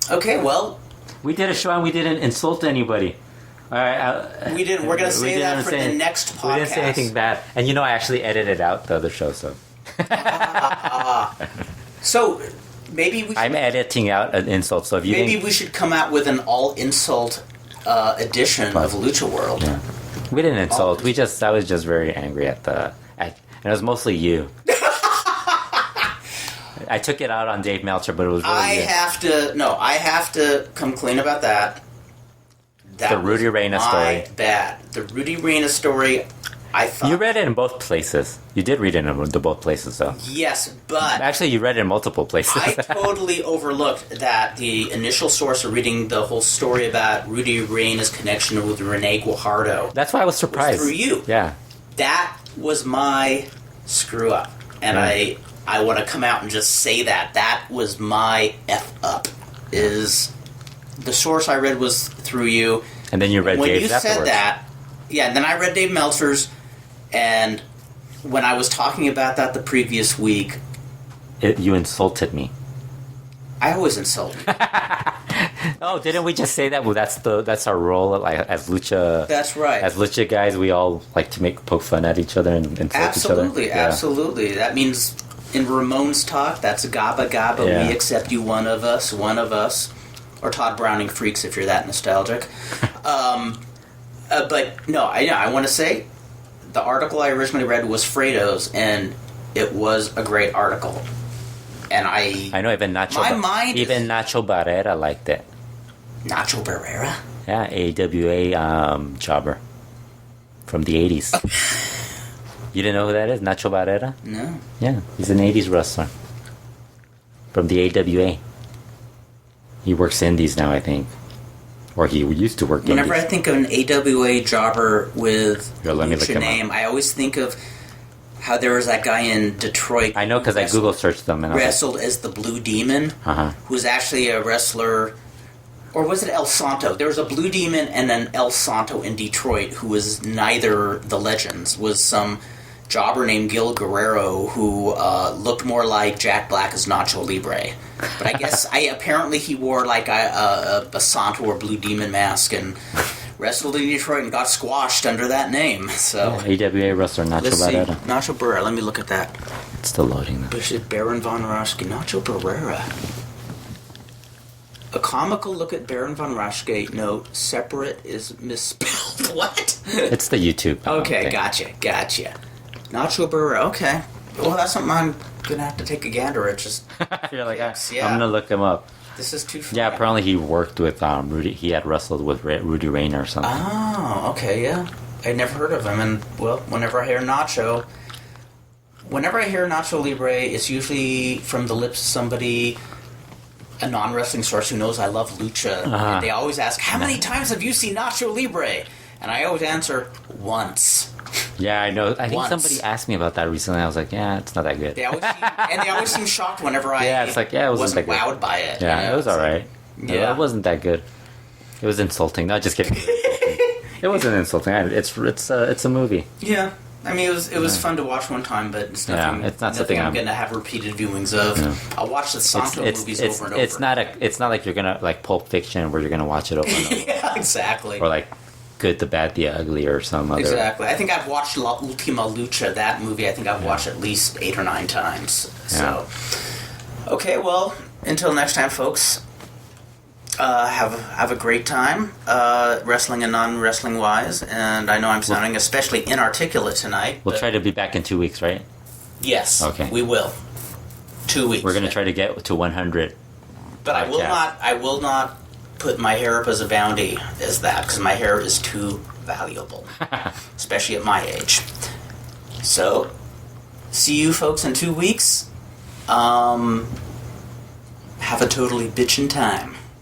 Okay, well, we did a show and we didn't insult anybody. All right, we didn't. We're gonna say that for the next podcast. We didn't say anything bad, and I actually edited out the other show, so. So maybe I'm editing out an insult. So if you we should come out with an all insult edition of LuchaWorld. Yeah. We didn't insult. I was just very angry and it was mostly you. I took it out on Dave Meltzer, but it was really I have to come clean about that. The Rudy Reyna story. Bad. The Rudy Reyna story, I thought... You read it in both places. You did read it in both places, though. Yes, but... Actually, you read it in multiple places. I totally overlooked that the initial source of reading the whole story about Rudy Reyna's connection with Rene Guajardo... That's why I was surprised. ...was through you. Yeah. That was my screw-up. And I want to come out and just say that. That was my F-up. The source I read was through you. And then you read Dave's afterwards. When you said that, and then I read Dave Meltzer's, and when I was talking about that the previous week... You insulted me. I always insult you. Oh, didn't we just say that? Well, that's our role as Lucha... That's right. As Lucha guys, we all like to poke fun at each other and insult each other. Absolutely. That means, in Ramon's talk, that's Gabba Gabba, we accept you, one of us. Or Todd Browning freaks if you're that nostalgic. But no, I want to say the article I originally read was Fredo's, and it was a great article. And I know even Nacho Barrera liked it. Nacho Barrera? Yeah, AWA jobber from the 80s. You didn't know who that is? Nacho Barrera? No. Yeah, he's an 80s wrestler from the AWA. He works indies now, I think. Or he used to work indies. Whenever I think of an AWA jobber with a name, I always think of how there was that guy in Detroit. I know because I Google searched them. And wrestled as the Blue Demon, who was actually a wrestler. Or was it El Santo? There was a Blue Demon and an El Santo in Detroit who was neither the legends. Was some jobber named Gil Guerrero who looked more like Jack Black as Nacho Libre. But I guess apparently he wore like a Santo or Blue Demon mask and wrestled in Detroit and got squashed under that name. So AWA wrestler Nacho Barrera. Nacho Barrera. Let me look at that. It's still loading. Bishop Baron von Raschke. Nacho Barrera. A comical look at Baron von Raschke. Note, separate is misspelled. What? It's the YouTube. Okay, gotcha. Nacho Barrera. Okay. Well, that's something I'm gonna have to take a gander at. Just you're like, I'm gonna look him up. This is too funny. Yeah, apparently he worked with Rudy. He had wrestled with Rudy Reyna or something. Oh, okay, yeah. I'd never heard of him, and well, whenever I hear Nacho Libre, it's usually from the lips of somebody, a non-wrestling source who knows I love lucha. And they always ask, "How many times have you seen Nacho Libre?" And I always answer, once. Yeah, I know. I think somebody asked me about that recently. I was like, yeah, it's not that good. They always seem shocked whenever I it wasn't that good. Wowed by it. Yeah, it was all right. Yeah. It wasn't that good. It was insulting. No, just kidding. It wasn't insulting. It's a movie. Yeah. I mean, it was fun to watch one time, but it's nothing. It's not something I'm going to have repeated viewings of. Yeah. I'll watch the Santo movies over and over. It's not like you're gonna like Pulp Fiction where you're gonna watch it over and over. Yeah, exactly. Or like Good, the Bad, the Ugly, or some other. Exactly. I think I've watched La Ultima Lucha. That movie, I think I've watched at least 8 or 9 times. So, okay. Well, until next time, folks. Have a great time, wrestling and non-wrestling wise, and I know I'm sounding especially inarticulate tonight. We'll try to be back in 2 weeks, right? Yes. Okay. We will. 2 weeks. We're going to try to get to 100. But I will not put my hair up as a bounty as that, because my hair is too valuable, especially at my age. So, see you folks in 2 weeks. Have a totally bitchin' time.